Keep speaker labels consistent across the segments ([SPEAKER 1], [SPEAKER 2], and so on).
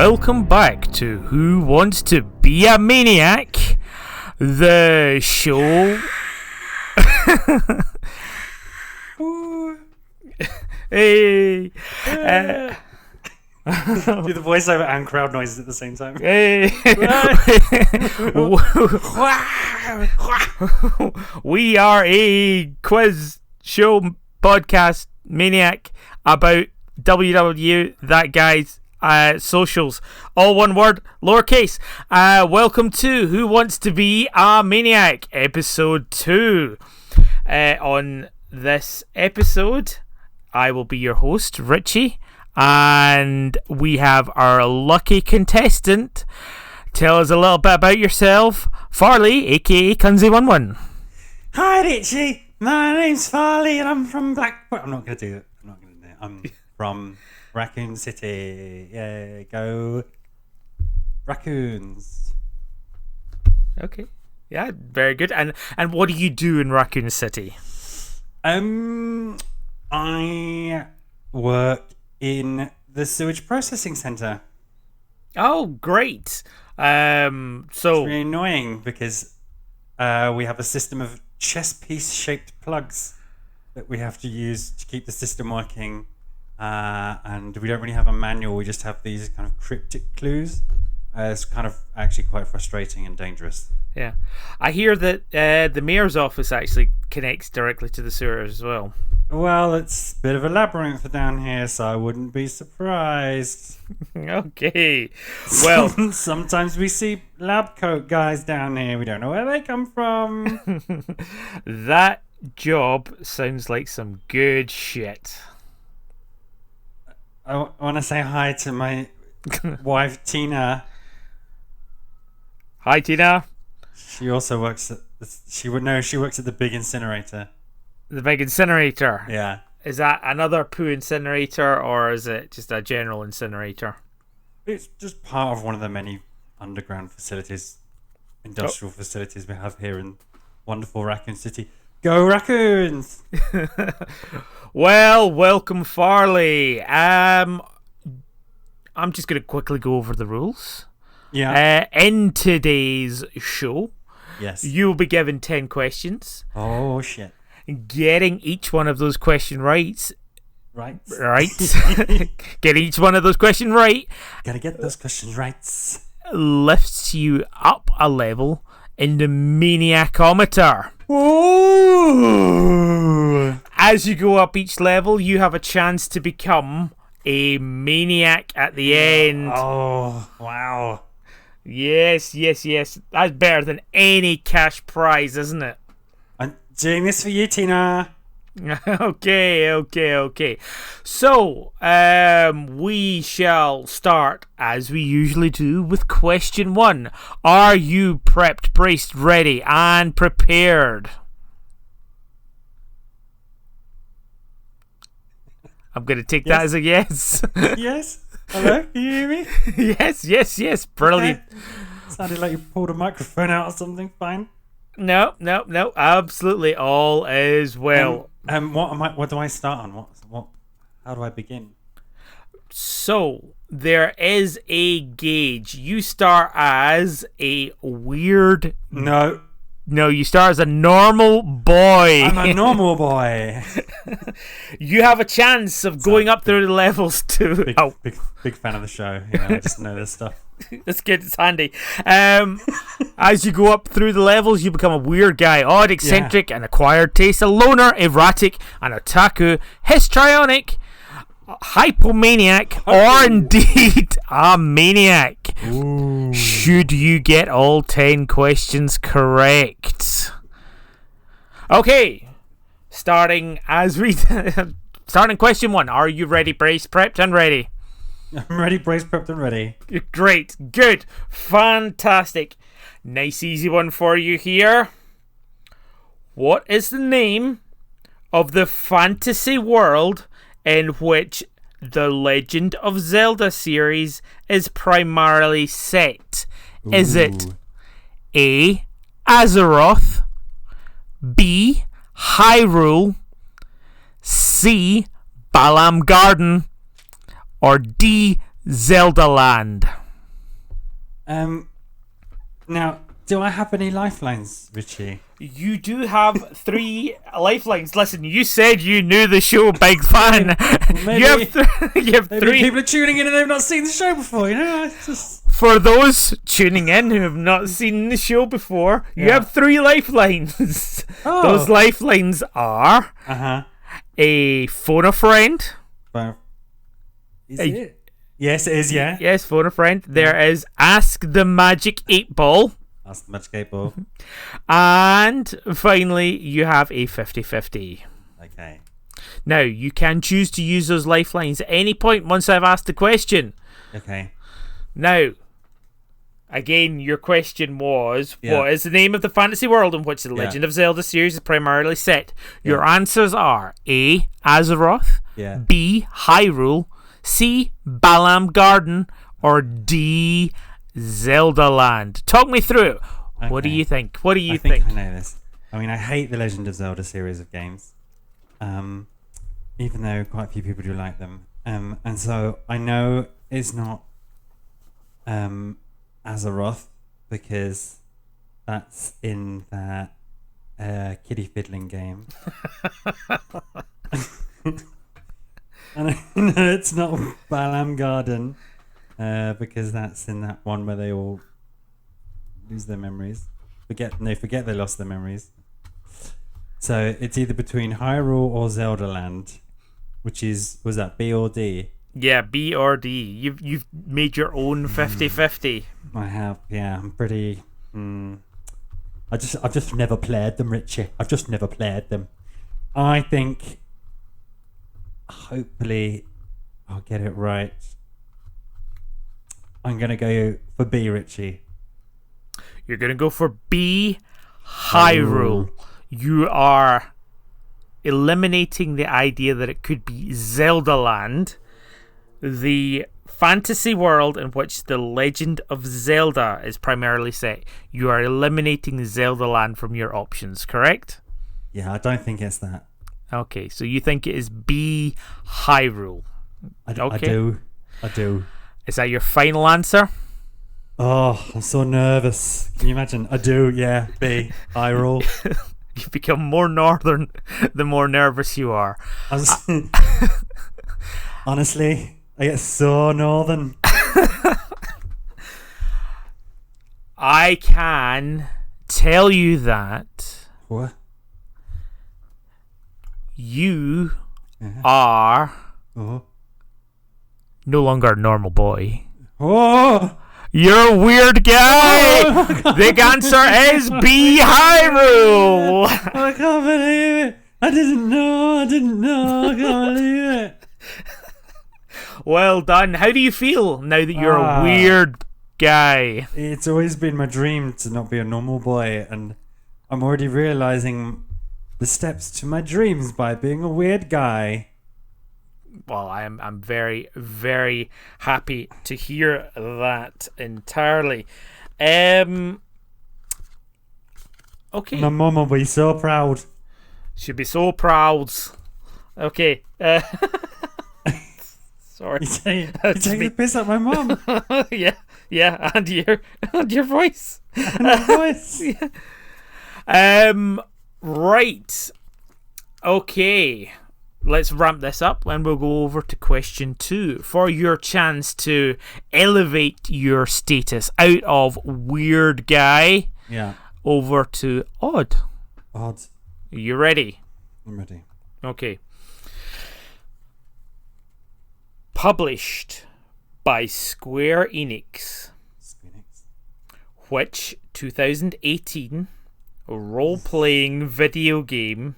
[SPEAKER 1] welcome back to Who Wants to Be a Maniac, the show. Hey.
[SPEAKER 2] Do the voiceover and crowd noises at the same time.
[SPEAKER 1] Hey. We are a quiz show podcast Maniac about WW, that guy's socials. All one word, lowercase. Welcome to Who Wants to Be a Maniac, episode 2. On this episode, I will be your host, Richie, and we have our lucky contestant. Tell us a little bit about yourself, Farley, aka Kunzi11.
[SPEAKER 2] Hi, Richie. My name's Farley, and I'm from Blackpool. I'm not going to do it. I'm from Raccoon City. Yeah, go Raccoons.
[SPEAKER 1] Okay. Yeah, very good. And what do you do in Raccoon City?
[SPEAKER 2] I work in the sewage processing centre.
[SPEAKER 1] Oh, great. So
[SPEAKER 2] it's really annoying because we have a system of chess piece shaped plugs that we have to use to keep the system working, and we don't really have a manual. We just have these kind of cryptic clues. It's kind of actually quite frustrating and dangerous.
[SPEAKER 1] Yeah, I hear that the mayor's office actually connects directly to the sewers as well.
[SPEAKER 2] Well, it's a bit of a labyrinth down here, so I wouldn't be surprised.
[SPEAKER 1] Okay, well,
[SPEAKER 2] sometimes we see lab coat guys down here. We don't know where they come from.
[SPEAKER 1] That job sounds like some good shit.
[SPEAKER 2] I want to say hi to my wife, Tina.
[SPEAKER 1] Hi, Tina.
[SPEAKER 2] She also works at she works at the big incinerator.
[SPEAKER 1] The big incinerator.
[SPEAKER 2] Yeah.
[SPEAKER 1] Is that another poo incinerator, or is it just a general incinerator?
[SPEAKER 2] It's just part of one of the many underground facilities, industrial facilities we have here in wonderful Raccoon City. Go Raccoons!
[SPEAKER 1] Well, welcome, Farley. I'm just going to quickly go over the rules.
[SPEAKER 2] Yeah.
[SPEAKER 1] In today's show,
[SPEAKER 2] yes,
[SPEAKER 1] you'll be given 10 questions.
[SPEAKER 2] Oh, shit.
[SPEAKER 1] Getting each one of those questions right.
[SPEAKER 2] Right.
[SPEAKER 1] Getting each one of those questions right.
[SPEAKER 2] Gotta get those questions right.
[SPEAKER 1] Lifts you up a level in the Maniacometer.
[SPEAKER 2] Ooh.
[SPEAKER 1] As you go up each level, you have a chance to become a maniac at the end.
[SPEAKER 2] Oh, wow.
[SPEAKER 1] Yes. That's better than any cash prize, isn't it?
[SPEAKER 2] I'm doing this for you, Tina.
[SPEAKER 1] Okay. So, we shall start, as we usually do, with question 1. Are you prepped, braced, ready, and prepared? I'm going to take that as a yes.
[SPEAKER 2] Yes. Hello? Can you hear me?
[SPEAKER 1] Yes. Brilliant.
[SPEAKER 2] Okay. Sounded like you pulled a microphone out or something. Fine.
[SPEAKER 1] No. Absolutely, all is well.
[SPEAKER 2] What do I start on? What? How do I begin?
[SPEAKER 1] So there is a gauge. You start as a weird.
[SPEAKER 2] No,
[SPEAKER 1] you start as a normal boy.
[SPEAKER 2] I'm a normal boy.
[SPEAKER 1] You have a chance of going up through the levels too.
[SPEAKER 2] Big fan of the show. I just know this stuff.
[SPEAKER 1] That's good. It's handy. As you go up through the levels, you become a weird guy, odd, eccentric, an acquired taste, a loner, erratic, an otaku, histrionic, hypomaniac, or indeed a maniac.
[SPEAKER 2] Ooh.
[SPEAKER 1] Should you get all 10 questions correct? Okay, starting question 1. Are you ready, braced, prepped, and ready?
[SPEAKER 2] I'm ready, braced, prepped, and ready.
[SPEAKER 1] Great, good, fantastic. Nice easy one for you here. What is the name of the fantasy world in which the Legend of Zelda series is primarily set?
[SPEAKER 2] Ooh.
[SPEAKER 1] Is it A. Azeroth, B. Hyrule, C. Balam Garden, or D. Zelda Land.
[SPEAKER 2] Now, do I have any lifelines, Richie?
[SPEAKER 1] You do have 3 lifelines. Listen, you said you knew the show, big fan.
[SPEAKER 2] Maybe,
[SPEAKER 1] you have
[SPEAKER 2] maybe
[SPEAKER 1] 3.
[SPEAKER 2] people are tuning in and they've not seen the show before, you know? It's just...
[SPEAKER 1] For those tuning in who have not seen the show before, you have 3 lifelines.
[SPEAKER 2] Oh.
[SPEAKER 1] Those lifelines are a phone a friend.
[SPEAKER 2] Is it? Yes, it is, yeah.
[SPEAKER 1] Yes, phone a friend. There is Ask the Magic 8 Ball.
[SPEAKER 2] Ask the Magic 8 Ball.
[SPEAKER 1] And finally, you have a 50-50.
[SPEAKER 2] Okay.
[SPEAKER 1] Now, you can choose to use those lifelines at any point once I've asked the question.
[SPEAKER 2] Okay.
[SPEAKER 1] Now, again, your question was, what is the name of the fantasy world in which the Legend of Zelda series is primarily set? Your answers are A, Azeroth, B, Hyrule, C, Balam Garden, or D, Zelda Land. Talk me through it.
[SPEAKER 2] Okay.
[SPEAKER 1] What do you think? What do you
[SPEAKER 2] think? I know this. I mean, I hate the Legend of Zelda series of games, even though quite a few people do like them. And so I know it's not Azeroth because that's in that kiddie fiddling game. And I know it's not Balam Garden because that's in that one where they all lose their memories. Forget they lost their memories. So it's either between Hyrule or Zelda Land, which was that B or D?
[SPEAKER 1] Yeah, B or D. You've made your own 50-50.
[SPEAKER 2] I have, yeah. I'm pretty. I've just never played them, Richie. I've just never played them. I think. Hopefully, I'll get it right. I'm gonna go for B, Richie.
[SPEAKER 1] You're gonna go for B, Hyrule. You are eliminating the idea that it could be Zelda Land, the fantasy world in which the Legend of Zelda is primarily set. You are eliminating Zelda Land from your options, correct?
[SPEAKER 2] Yeah, I don't think it's that.
[SPEAKER 1] Okay, so you think it is B, Hyrule.
[SPEAKER 2] I do.
[SPEAKER 1] Is that your final answer?
[SPEAKER 2] Oh, I'm so nervous. Can you imagine? I do, yeah. B, Hyrule.
[SPEAKER 1] You become more northern the more nervous you are.
[SPEAKER 2] Honestly, I get so northern.
[SPEAKER 1] I can tell you that
[SPEAKER 2] What?
[SPEAKER 1] you are no longer a normal boy.
[SPEAKER 2] Oh!
[SPEAKER 1] You're a weird guy! The answer is B, Hyrule!
[SPEAKER 2] I can't believe it! I didn't know! I can't believe it!
[SPEAKER 1] Well done. How do you feel now that you're a weird guy?
[SPEAKER 2] It's always been my dream to not be a normal boy, and I'm already realizing the steps to my dreams by being a weird guy.
[SPEAKER 1] Well, I'm very, very happy to hear that entirely. Okay.
[SPEAKER 2] My mum will be so proud.
[SPEAKER 1] She'll be so proud. Okay. Sorry.
[SPEAKER 2] You take the piss at my mum.
[SPEAKER 1] yeah, and your voice.
[SPEAKER 2] And my voice.
[SPEAKER 1] Yeah. Right. Okay. Let's ramp this up and we'll go over to question 2 for your chance to elevate your status out of weird guy over to odd.
[SPEAKER 2] Odd.
[SPEAKER 1] You ready?
[SPEAKER 2] I'm ready.
[SPEAKER 1] Okay. Published by Square Enix. Which 2018 role-playing video game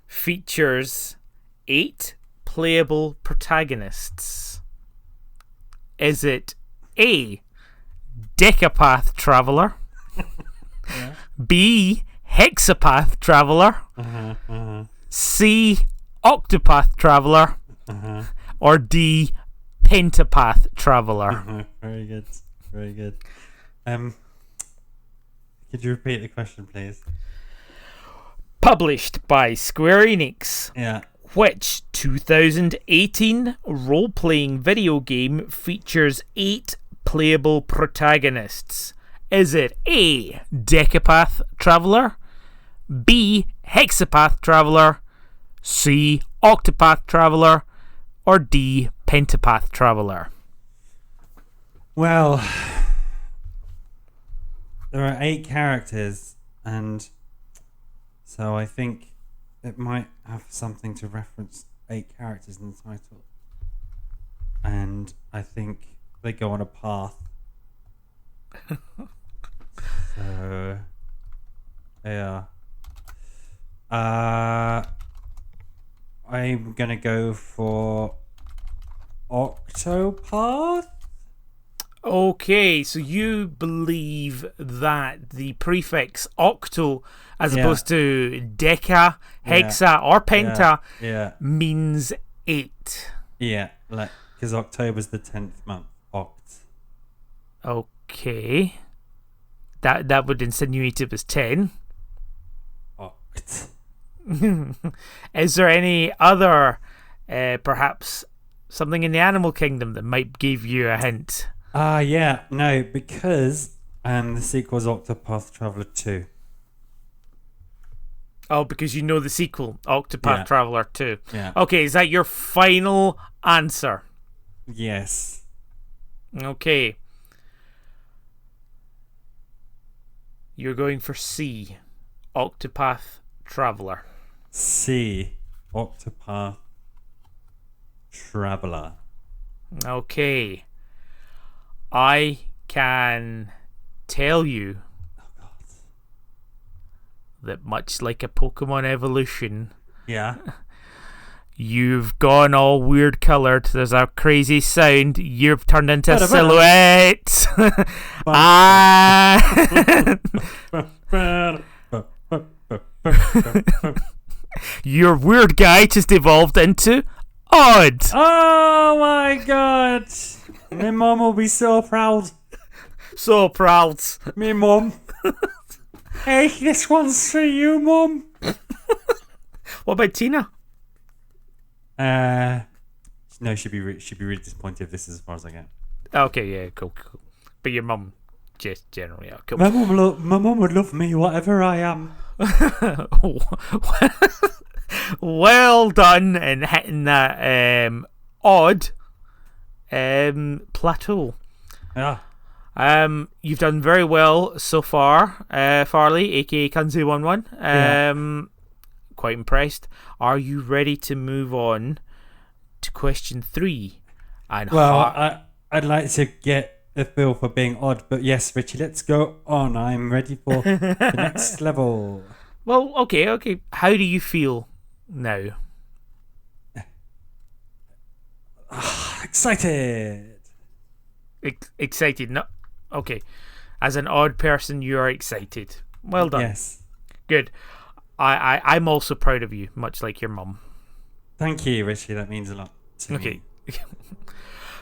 [SPEAKER 1] features 8 playable protagonists? Is it A, Decapath Traveler, B, Hexapath Traveler, C, Octopath Traveler, or D, Pentapath Traveler?
[SPEAKER 2] Very good. Very good. Could you repeat the question, please?
[SPEAKER 1] Published by Square Enix.
[SPEAKER 2] Yeah.
[SPEAKER 1] Which 2018 role-playing video game features 8 playable protagonists? Is it A. Decapath Traveler, B. Hexapath Traveler, C. Octopath Traveler, or D. Pentapath Traveler?
[SPEAKER 2] Well, there are 8 characters, and so I think it might have something to reference 8 characters in the title. And I think they go on a path. So, yeah. I'm gonna go for Octopath.
[SPEAKER 1] Okay, so you believe that the prefix octo, as opposed to deca, hexa, or penta, means 8.
[SPEAKER 2] Yeah, like because October's the 10th month. Oct.
[SPEAKER 1] Okay, that would insinuate it was 10.
[SPEAKER 2] Oct.
[SPEAKER 1] Is there any other, perhaps something in the animal kingdom that might give you a hint?
[SPEAKER 2] Yeah, no, because the sequel's Octopath Traveler 2.
[SPEAKER 1] Oh, because you know the sequel, Octopath Traveler 2.
[SPEAKER 2] Yeah.
[SPEAKER 1] Okay, is that your final answer?
[SPEAKER 2] Yes.
[SPEAKER 1] Okay. You're going for C, Octopath Traveler.
[SPEAKER 2] C, Octopath Traveler.
[SPEAKER 1] Okay. I can tell you that much like a Pokemon evolution, you've gone all weird coloured. There's a crazy sound. You've turned into a silhouette. Your weird guy just evolved into Odd.
[SPEAKER 2] Oh my god! My mum will be so proud.
[SPEAKER 1] So proud.
[SPEAKER 2] Me mum. Hey, this one's for you, mum.
[SPEAKER 1] What about Tina?
[SPEAKER 2] No, she'd be really disappointed if this is as far as I get.
[SPEAKER 1] Okay, yeah, cool. But your mum, just generally, cool.
[SPEAKER 2] My mum would love me, whatever I am.
[SPEAKER 1] Well done in hitting that odd plateau.
[SPEAKER 2] Yeah.
[SPEAKER 1] You've done very well so far, Farley, aka Kanzi11. Quite impressed. Are you ready to move on to question 3? And
[SPEAKER 2] I'd like to get a feel for being odd, but yes, Richie, let's go on. I'm ready for the next level.
[SPEAKER 1] Well, okay. How do you feel now?
[SPEAKER 2] Excited.
[SPEAKER 1] Excited? No. Okay. As an odd person, you are excited. Well done.
[SPEAKER 2] Yes.
[SPEAKER 1] Good. I'm also proud of you, much like your mum.
[SPEAKER 2] Thank you, Richie. That means a lot to me.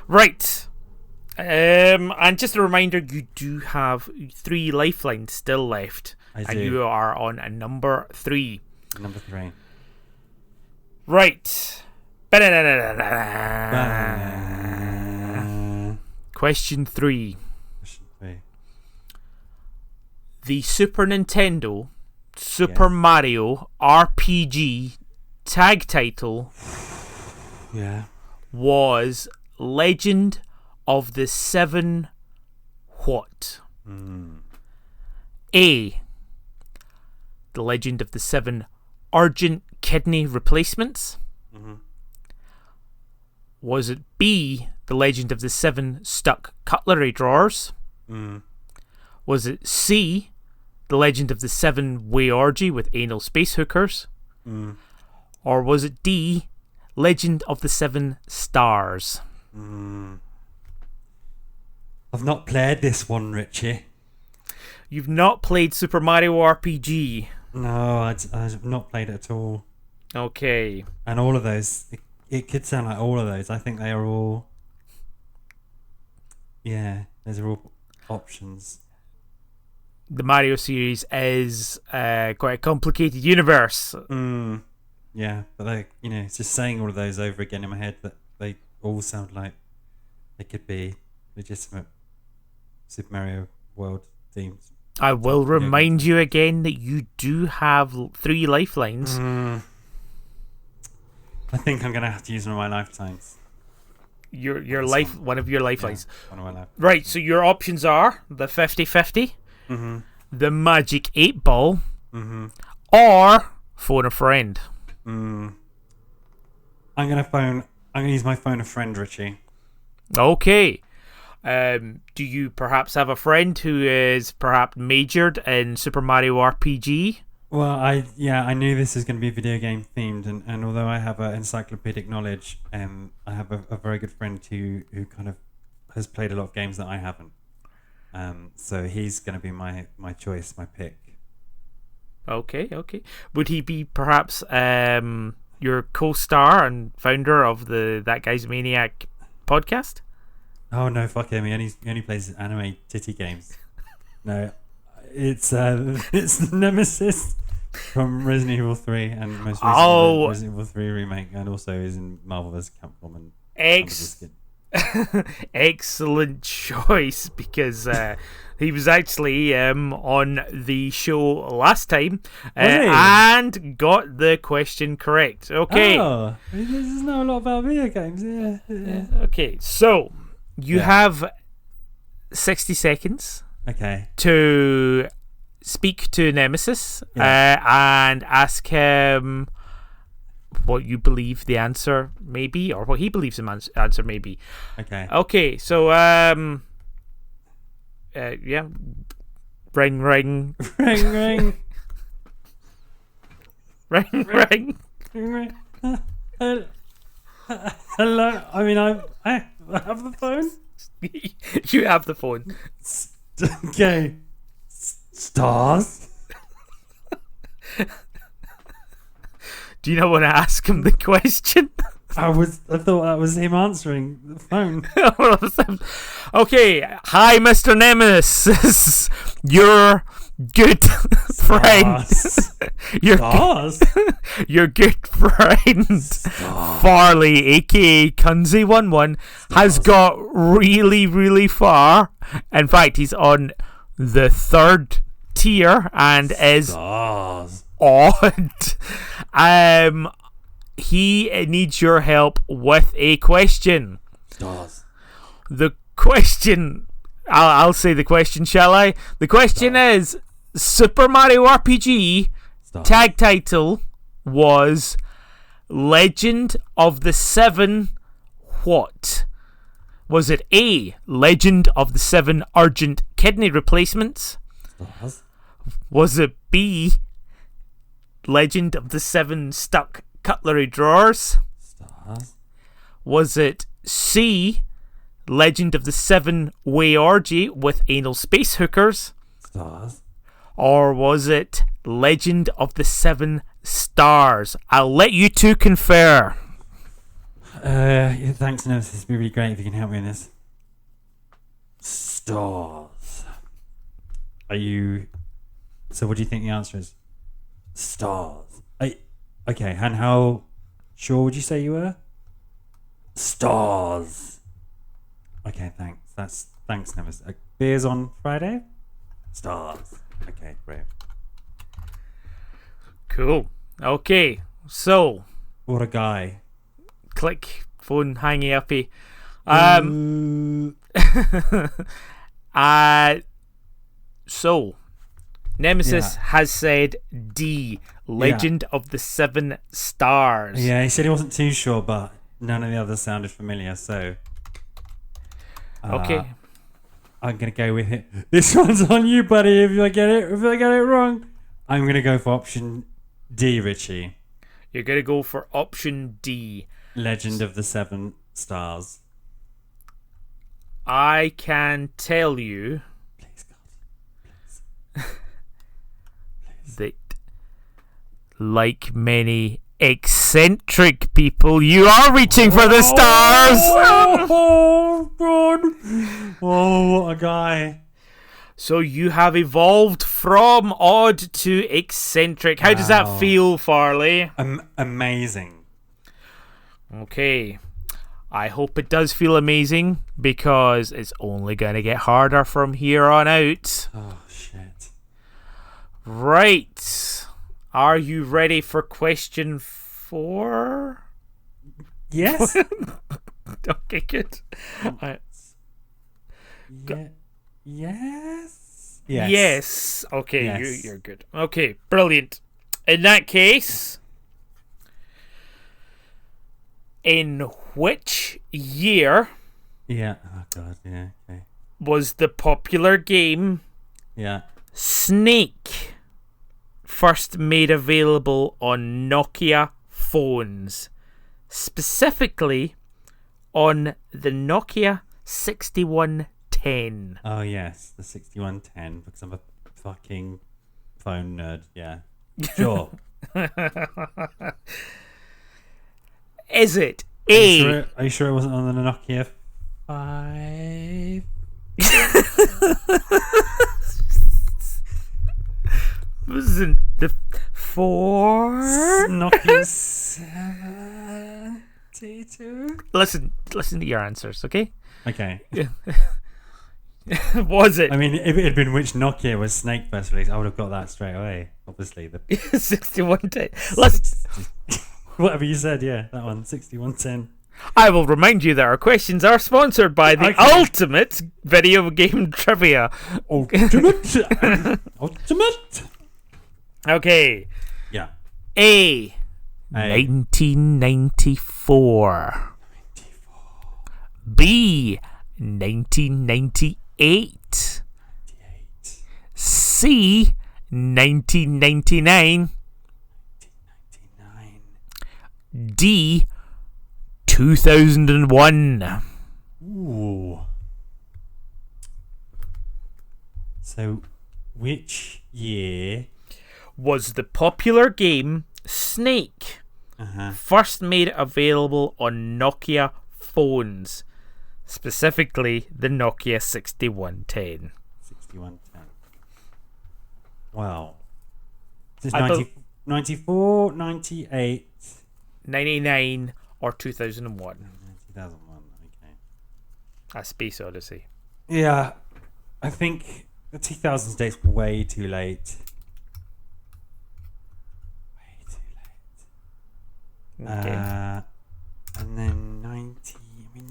[SPEAKER 1] Right. And just a reminder, you do have 3 lifelines still left.
[SPEAKER 2] I do.
[SPEAKER 1] And you are on a number 3.
[SPEAKER 2] Number 3.
[SPEAKER 1] Right. Question 3. The Super Nintendo Super Mario RPG tag title was Legend of the 7 what? A. The Legend of the 7 Urgent Kidney Replacements? Was it B. The Legend of the 7 Stuck Cutlery Drawers? Was it C. The Legend of the 7 Way Orgy with Anal Space Hookers? Or was it D. Legend of the 7 Stars?
[SPEAKER 2] I've not played this one, Richie.
[SPEAKER 1] You've not played Super Mario RPG?
[SPEAKER 2] No, I've not played it at all.
[SPEAKER 1] Okay.
[SPEAKER 2] And all of those, it could sound like all of those. I think they are all... Yeah, those are all options.
[SPEAKER 1] The Mario series is quite a complicated universe.
[SPEAKER 2] Yeah, but it's just saying all of those over again in my head that they all sound like they could be legitimate Super Mario World themes.
[SPEAKER 1] I will remind you again that you do have 3 lifelines.
[SPEAKER 2] I think I'm gonna have to use one of my lifetimes.
[SPEAKER 1] One of your lifelines.
[SPEAKER 2] Yeah, one of my lifelines.
[SPEAKER 1] Right, so your options are the 50-50, the Magic 8 Ball, or Phone a Friend.
[SPEAKER 2] I'm gonna use my phone a friend, Richie.
[SPEAKER 1] Okay. Do you perhaps have a friend who is perhaps majored in Super Mario RPG?
[SPEAKER 2] Well, I knew this was going to be video game themed, and although I have encyclopedic knowledge, I have a very good friend who kind of has played a lot of games that I haven't. So he's going to be my choice, my pick.
[SPEAKER 1] Okay. Would he be perhaps your co-star and founder of the That Guy's Maniac podcast?
[SPEAKER 2] Oh no, fuck him! He only plays anime titty games. No, it's the Nemesis from Resident Evil 3 and most recently Resident Evil 3 remake, and also is in Marvel vs. Capcom and
[SPEAKER 1] excellent choice, because he was actually on the show last time and got the question correct. Okay.
[SPEAKER 2] Oh, he doesn't know a lot about video games. Yeah.
[SPEAKER 1] Okay, so you have 60 seconds.
[SPEAKER 2] Okay.
[SPEAKER 1] To speak to Nemesis and ask him what you believe the answer may be, or what he believes the answer may be.
[SPEAKER 2] Okay.
[SPEAKER 1] Okay, so ring ring
[SPEAKER 2] ring
[SPEAKER 1] ring
[SPEAKER 2] ring. Hello. I mean, I have the phone.
[SPEAKER 1] You have the phone.
[SPEAKER 2] Okay. Stars.
[SPEAKER 1] Do you not want to ask him the question?
[SPEAKER 2] I thought that was him answering the phone.
[SPEAKER 1] Okay, hi, Mr. Nemesis. Your good friend. Your good friend Farley, aka Kunzi11, has got really, really far. In fact, he's on the 3rd tier and is odd. He needs your help with a question. The question, I'll say the question, shall I? The question is, Super Mario RPG tag title was Legend of the 7 what? Was it A, Legend of the 7 Urgent Kidney Replacements? Was it B, Legend of the 7 Stuck Cutlery Drawers? Was it C, Legend of the 7 Way Orgy with Anal Space Hookers? Or was it Legend of the 7 Stars? I'll let you two confer.
[SPEAKER 2] Thanks, Nemesis. It'd be really great if you can help me in this. Stars. So what do you think the answer is? Stars. Okay, and how sure would you say you were? Stars. Okay, thanks. Thanks, Nemesis. Beers on Friday? Stars. Okay, great.
[SPEAKER 1] Cool. Okay, so.
[SPEAKER 2] What a guy.
[SPEAKER 1] Click, phone, hangy uppy. So, Nemesis has said D, Legend of the 7 Stars.
[SPEAKER 2] Yeah, he said he wasn't too sure, but none of the others sounded familiar, so...
[SPEAKER 1] okay.
[SPEAKER 2] I'm going to go with it. This one's on you, buddy, if I get it wrong. I'm going to go for option D, Richie.
[SPEAKER 1] You're going to go for option D.
[SPEAKER 2] Legend of the 7 Stars.
[SPEAKER 1] I can tell you...
[SPEAKER 2] Please, God. Please.
[SPEAKER 1] That, like many eccentric people, you are reaching for the stars!
[SPEAKER 2] Oh, God. Oh, what a guy.
[SPEAKER 1] So you have evolved from odd to eccentric. How does that
[SPEAKER 2] Wow.
[SPEAKER 1] feel, Farley?
[SPEAKER 2] Amazing.
[SPEAKER 1] Okay. I hope it does feel amazing, because it's only going to get harder from here on out.
[SPEAKER 2] Oh, shit.
[SPEAKER 1] Right. Are you ready for question 4?
[SPEAKER 2] Yes.
[SPEAKER 1] Okay, good.
[SPEAKER 2] Yes.
[SPEAKER 1] Yes. Okay,
[SPEAKER 2] Yes.
[SPEAKER 1] you're good. Okay, brilliant. In that case, in which year
[SPEAKER 2] Yeah. Oh, God. Yeah. Okay.
[SPEAKER 1] was the popular game
[SPEAKER 2] Yeah.
[SPEAKER 1] Snake first made available on Nokia phones? Specifically on the Nokia 6110.
[SPEAKER 2] Oh, yes. The 6110, because I'm a fucking phone nerd. Yeah. Sure.
[SPEAKER 1] Is it
[SPEAKER 2] Are
[SPEAKER 1] A?
[SPEAKER 2] you sure it wasn't on the Nokia 5?
[SPEAKER 1] Wasn't the 4?
[SPEAKER 2] Nokia 72?
[SPEAKER 1] Listen to your answers, okay?
[SPEAKER 2] Okay.
[SPEAKER 1] Was it
[SPEAKER 2] I mean, if it had been which Nokia was Snake first release, I would have got that straight away. Obviously, the
[SPEAKER 1] 6110? Listen,
[SPEAKER 2] whatever you said, yeah, that one, 6110.
[SPEAKER 1] I will remind you that our questions are sponsored by the
[SPEAKER 2] Okay.
[SPEAKER 1] ultimate video game trivia.
[SPEAKER 2] Ultimate. Ultimate.
[SPEAKER 1] Okay.
[SPEAKER 2] Yeah.
[SPEAKER 1] A. 1994. B. 1998. C. 1999.
[SPEAKER 2] 99.
[SPEAKER 1] D. 2001.
[SPEAKER 2] Ooh. So, which year?
[SPEAKER 1] Was the popular game Snake first made available on Nokia phones, specifically the Nokia 6110?
[SPEAKER 2] 6110. Wow. This is
[SPEAKER 1] I
[SPEAKER 2] 94, 98,
[SPEAKER 1] 99 or 2001?
[SPEAKER 2] 2001. Okay.
[SPEAKER 1] A Space Odyssey.
[SPEAKER 2] Yeah, I think the 2000s date's way too late. Way too late.
[SPEAKER 1] Okay.
[SPEAKER 2] And then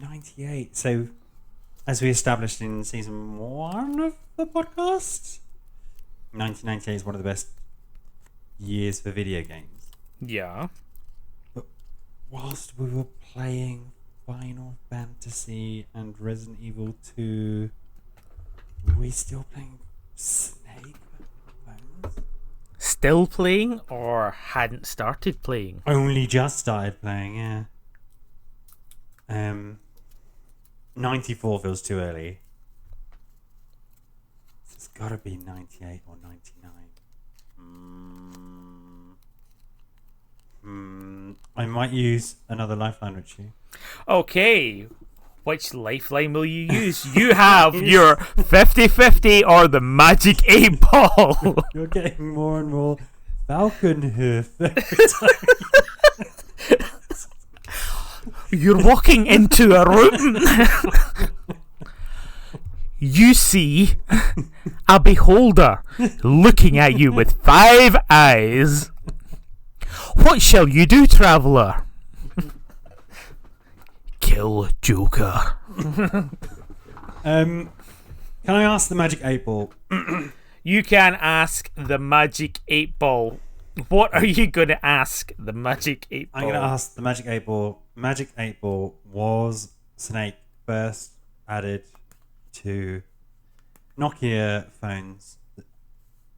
[SPEAKER 2] 98. So, as we established in season 1 of the podcast, 1998 is one of the best years for video games.
[SPEAKER 1] Yeah.
[SPEAKER 2] Whilst we were playing Final Fantasy and Resident Evil 2, were we still playing Snake?
[SPEAKER 1] Still playing or hadn't started playing?
[SPEAKER 2] Only just started playing, yeah. 94 feels too early. So it's gotta be 98 or 99. I might use another lifeline, Richie.
[SPEAKER 1] Okay. Which lifeline will you use? You have your 50-50 or the magic 8 ball.
[SPEAKER 2] You're getting more and more Falcon hoof.
[SPEAKER 1] You're walking into a room. You see a beholder looking at you with 5 eyes. What shall you do, traveller? Kill Joker.
[SPEAKER 2] Can I ask the magic 8 ball?
[SPEAKER 1] You can ask the magic 8 ball. What are you going to ask the magic 8 ball?
[SPEAKER 2] I'm going to ask the magic 8 ball. Magic 8 ball was Snake first added to Nokia phones,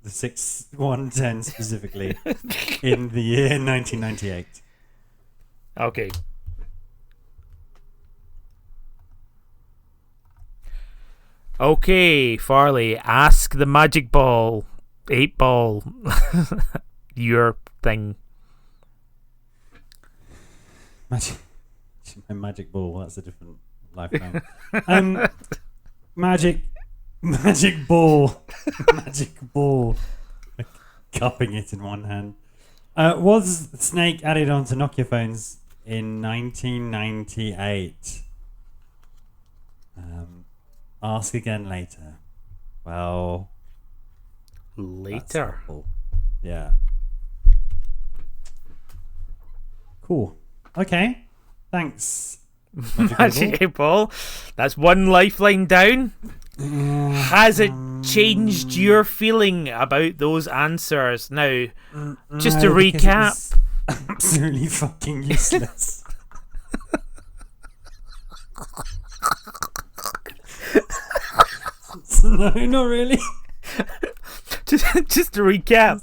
[SPEAKER 2] the 6110 specifically, in the year 1998.
[SPEAKER 1] Okay. Okay, Farley, ask the magic ball, 8 ball, your thing.
[SPEAKER 2] My magic ball, that's a different lifeline. Magic Magic ball. Magic ball. Cupping it in one hand. Was Snake added onto Nokia phones in 1998? Ask again later. Well,
[SPEAKER 1] later.
[SPEAKER 2] Yeah. Cool. Okay. Thanks.
[SPEAKER 1] Magic 8 Ball. That's one lifeline down. Has it changed your feeling about those answers? Now, just to recap.
[SPEAKER 2] Absolutely fucking useless. No, not really.
[SPEAKER 1] just to recap,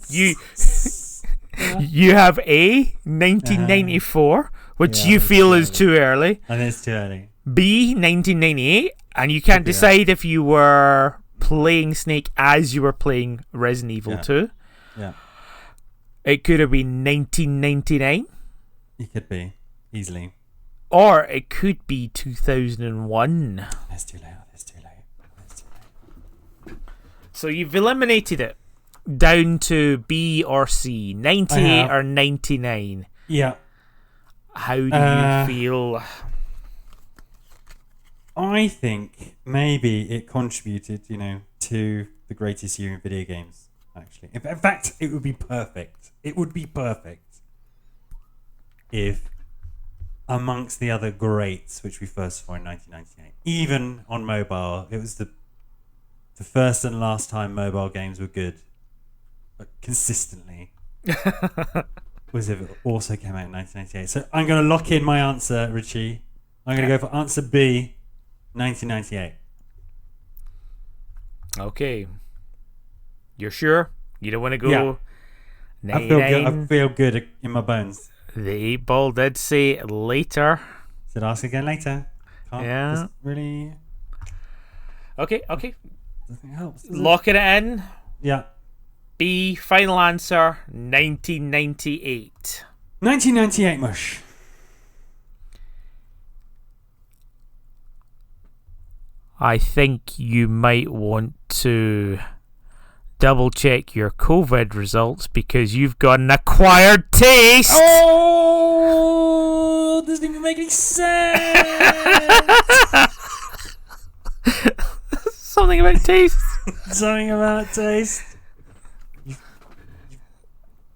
[SPEAKER 1] you have A, 1994, which you feel is too early.
[SPEAKER 2] And it's too early.
[SPEAKER 1] B, 1998, and you can't decide if you were playing Snake as you were playing Resident Evil 2.
[SPEAKER 2] Yeah.
[SPEAKER 1] It could have been 1999.
[SPEAKER 2] It could be, easily.
[SPEAKER 1] Or it could be 2001.
[SPEAKER 2] It's too late.
[SPEAKER 1] So you've eliminated it down to B or C, 98 or 99.
[SPEAKER 2] Yeah.
[SPEAKER 1] How do you feel?
[SPEAKER 2] I think maybe it contributed, to the greatest year in video games, actually. In fact, it would be perfect. It would be perfect if, amongst the other greats, which we first saw in 1998, even on mobile, it was the first and last time mobile games were good, but consistently, was if it also came out in 1998. So I'm going to lock in my answer, Richie. I'm going to go for answer B, 1998.
[SPEAKER 1] Okay. You're sure? You don't want to go...
[SPEAKER 2] Yeah.
[SPEAKER 1] 99?
[SPEAKER 2] I feel good in my bones.
[SPEAKER 1] The 8 Ball did say later.
[SPEAKER 2] Said ask again later. Can't really...
[SPEAKER 1] Okay.
[SPEAKER 2] Nothing helps.
[SPEAKER 1] Locking it in.
[SPEAKER 2] Yeah.
[SPEAKER 1] B, final answer, 1998.
[SPEAKER 2] 1998, mush.
[SPEAKER 1] I think you might want to double check your COVID results because you've got an acquired taste.
[SPEAKER 2] Oh, doesn't even make any sense.
[SPEAKER 1] Something about taste.
[SPEAKER 2] Something about taste.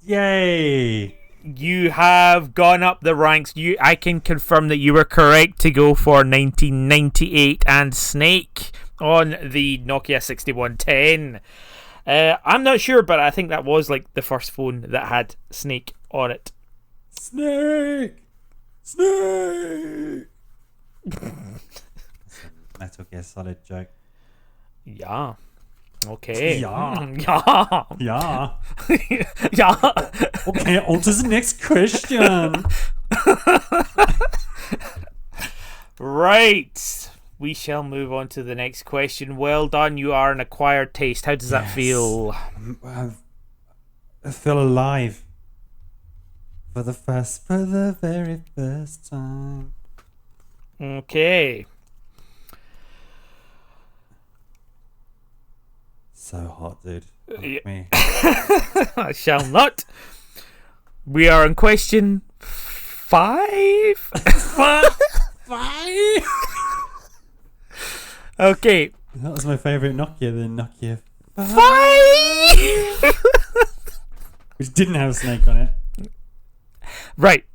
[SPEAKER 2] Yay.
[SPEAKER 1] You have gone up the ranks. I can confirm that you were correct to go for 1998 and Snake on the Nokia 6110. I'm not sure, but I think that was like the first phone that had Snake on it.
[SPEAKER 2] Snake! Metal Gear Solid joke.
[SPEAKER 1] Yeah. Okay.
[SPEAKER 2] Yeah.
[SPEAKER 1] Yeah.
[SPEAKER 2] Okay, on to the next question.
[SPEAKER 1] Right. We shall move on to the next question. Well done. You are an acquired taste. How does that feel?
[SPEAKER 2] I feel alive. For the very first time.
[SPEAKER 1] Okay.
[SPEAKER 2] So hot, dude. Me.
[SPEAKER 1] I shall not. We are on question 5.
[SPEAKER 2] 5?
[SPEAKER 1] Okay.
[SPEAKER 2] That was my favourite Nokia, the Nokia
[SPEAKER 1] 5.
[SPEAKER 2] which didn't have a snake on it.
[SPEAKER 1] Right.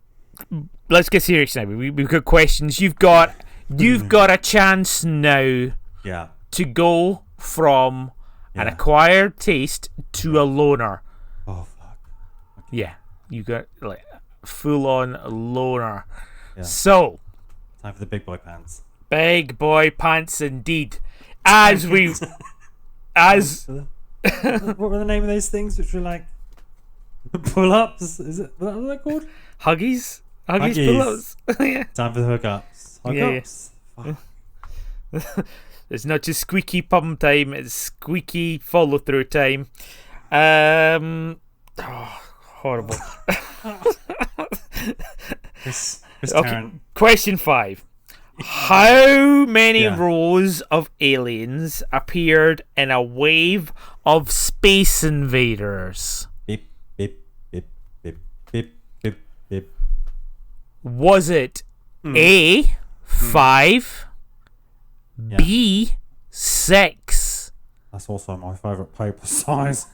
[SPEAKER 1] Let's get serious now. We've got questions. You've got a chance now to go from an acquired taste to a loner.
[SPEAKER 2] Oh, fuck. Okay.
[SPEAKER 1] Yeah. You got like full on loner.
[SPEAKER 2] Yeah.
[SPEAKER 1] So,
[SPEAKER 2] time for the big boy pants.
[SPEAKER 1] Big boy pants indeed. What
[SPEAKER 2] were the name of those things which were like pull-ups? Is it what are they called?
[SPEAKER 1] Huggies pull-ups. Yeah.
[SPEAKER 2] Time for the hookups. Hookups.
[SPEAKER 1] Yeah. It's not just squeaky pump time, it's squeaky follow through time. Horrible.
[SPEAKER 2] Chris
[SPEAKER 1] Okay, question 5. How many
[SPEAKER 2] Yeah.
[SPEAKER 1] rows of aliens appeared in a wave of Space Invaders?
[SPEAKER 2] Beep, beep, beep, beep, beep, beep, beep.
[SPEAKER 1] Was it A, 5,
[SPEAKER 2] Yeah.
[SPEAKER 1] B, 6,
[SPEAKER 2] That's also my favourite paper size.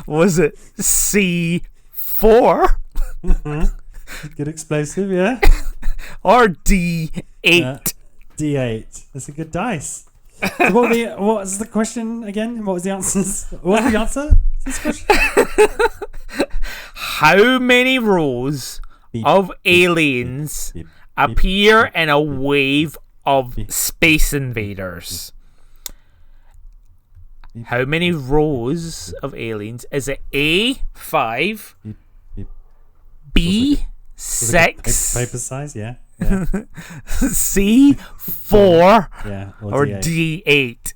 [SPEAKER 1] was it C, 4,
[SPEAKER 2] Good explosive, yeah.
[SPEAKER 1] or D, 8?
[SPEAKER 2] Yeah. D8. That's a good dice. So what was the question again? What was the answers? What was the answer to this question?
[SPEAKER 1] How many rows
[SPEAKER 2] Beep,
[SPEAKER 1] of aliens
[SPEAKER 2] beep, beep,
[SPEAKER 1] appear
[SPEAKER 2] beep,
[SPEAKER 1] in a wave of
[SPEAKER 2] beep,
[SPEAKER 1] Space Invaders?
[SPEAKER 2] beep,
[SPEAKER 1] How many rows of aliens? Is it A, 5,
[SPEAKER 2] beep, beep.
[SPEAKER 1] B,
[SPEAKER 2] Was it good
[SPEAKER 1] 6,
[SPEAKER 2] paper size, yeah. Yeah.
[SPEAKER 1] C, 4,
[SPEAKER 2] Yeah.
[SPEAKER 1] or
[SPEAKER 2] D8.
[SPEAKER 1] D8?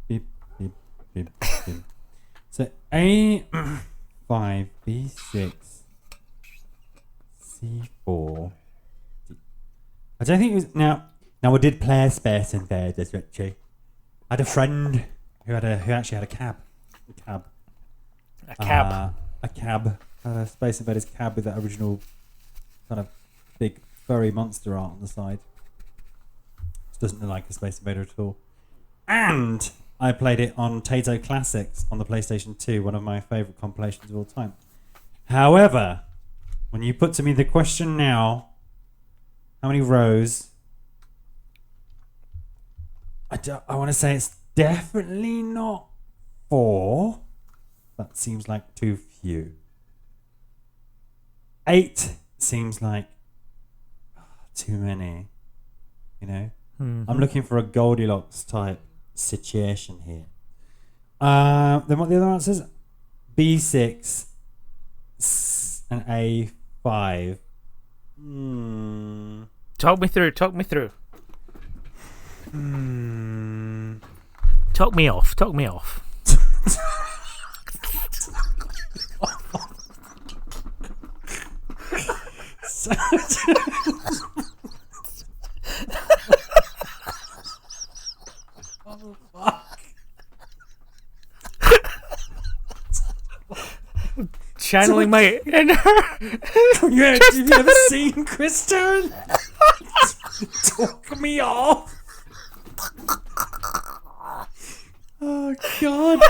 [SPEAKER 2] Beep, beep, beep, beep. So A5, B6, C4. I don't think it was now. I did play Space Invaders, Richie. I had a friend who actually had a cab.
[SPEAKER 1] A cab.
[SPEAKER 2] A cab. A Space Invaders cab with that original kind of big furry monster art on the side. It doesn't look like a Space Invader at all. And I played it on Tato Classics on the PlayStation 2, one of my favourite compilations of all time. However, when you put to me the question now, how many rows? I want to say it's definitely not 4. That seems like too few. 8 seems like too many. You know? I'm looking for a Goldilocks type situation here. Then what the other answers? B6 and A5.
[SPEAKER 1] Talk me through. Talk me off. Channeling my inner.
[SPEAKER 2] Yeah, have you ever seen Chris Turn? Talk me off. Oh God.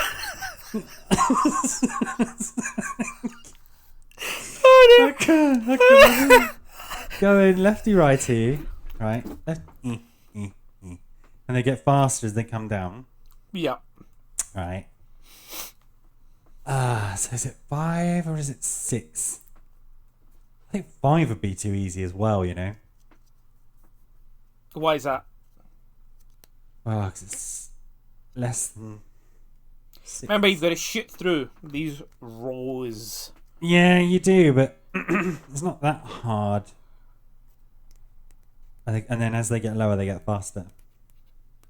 [SPEAKER 2] Okay. Going lefty righty, right? And they get faster as they come down,
[SPEAKER 1] Yeah.
[SPEAKER 2] right? So is it 5 or is it 6? I think 5 would be too easy as well, you know?
[SPEAKER 1] Why is that?
[SPEAKER 2] Well, 'cause it's less than 6.
[SPEAKER 1] Remember, you've got to shoot through these rows.
[SPEAKER 2] Yeah, you do, but it's not that hard. I think, and then as they get lower, they get faster.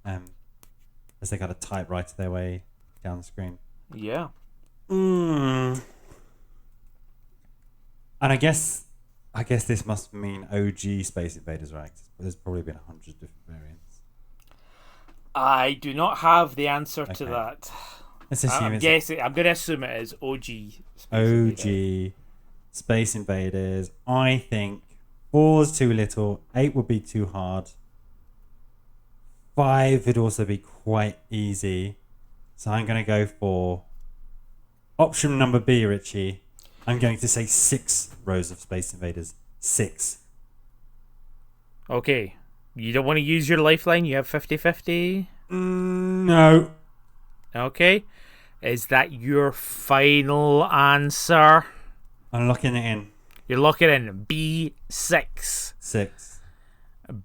[SPEAKER 2] As they got to type right their way down the screen.
[SPEAKER 1] Yeah.
[SPEAKER 2] And I guess this must mean OG Space Invaders, right? There's probably been 100 different variants.
[SPEAKER 1] I do not have the answer to
[SPEAKER 2] Okay.
[SPEAKER 1] that.
[SPEAKER 2] Let's assume
[SPEAKER 1] I'm
[SPEAKER 2] it's
[SPEAKER 1] guessing. I'm going to assume it is OG.
[SPEAKER 2] OG Space Invaders. I think 4's too little. 8 would be too hard. 5 would also be quite easy. So I'm going to go for option number B, Richie. I'm going to say 6 rows of Space Invaders. 6.
[SPEAKER 1] Okay. You don't want to use your lifeline? You have 50-50?
[SPEAKER 2] No.
[SPEAKER 1] Okay. Is that your final answer?
[SPEAKER 2] I'm locking it in.
[SPEAKER 1] You're locking in B6.
[SPEAKER 2] 6.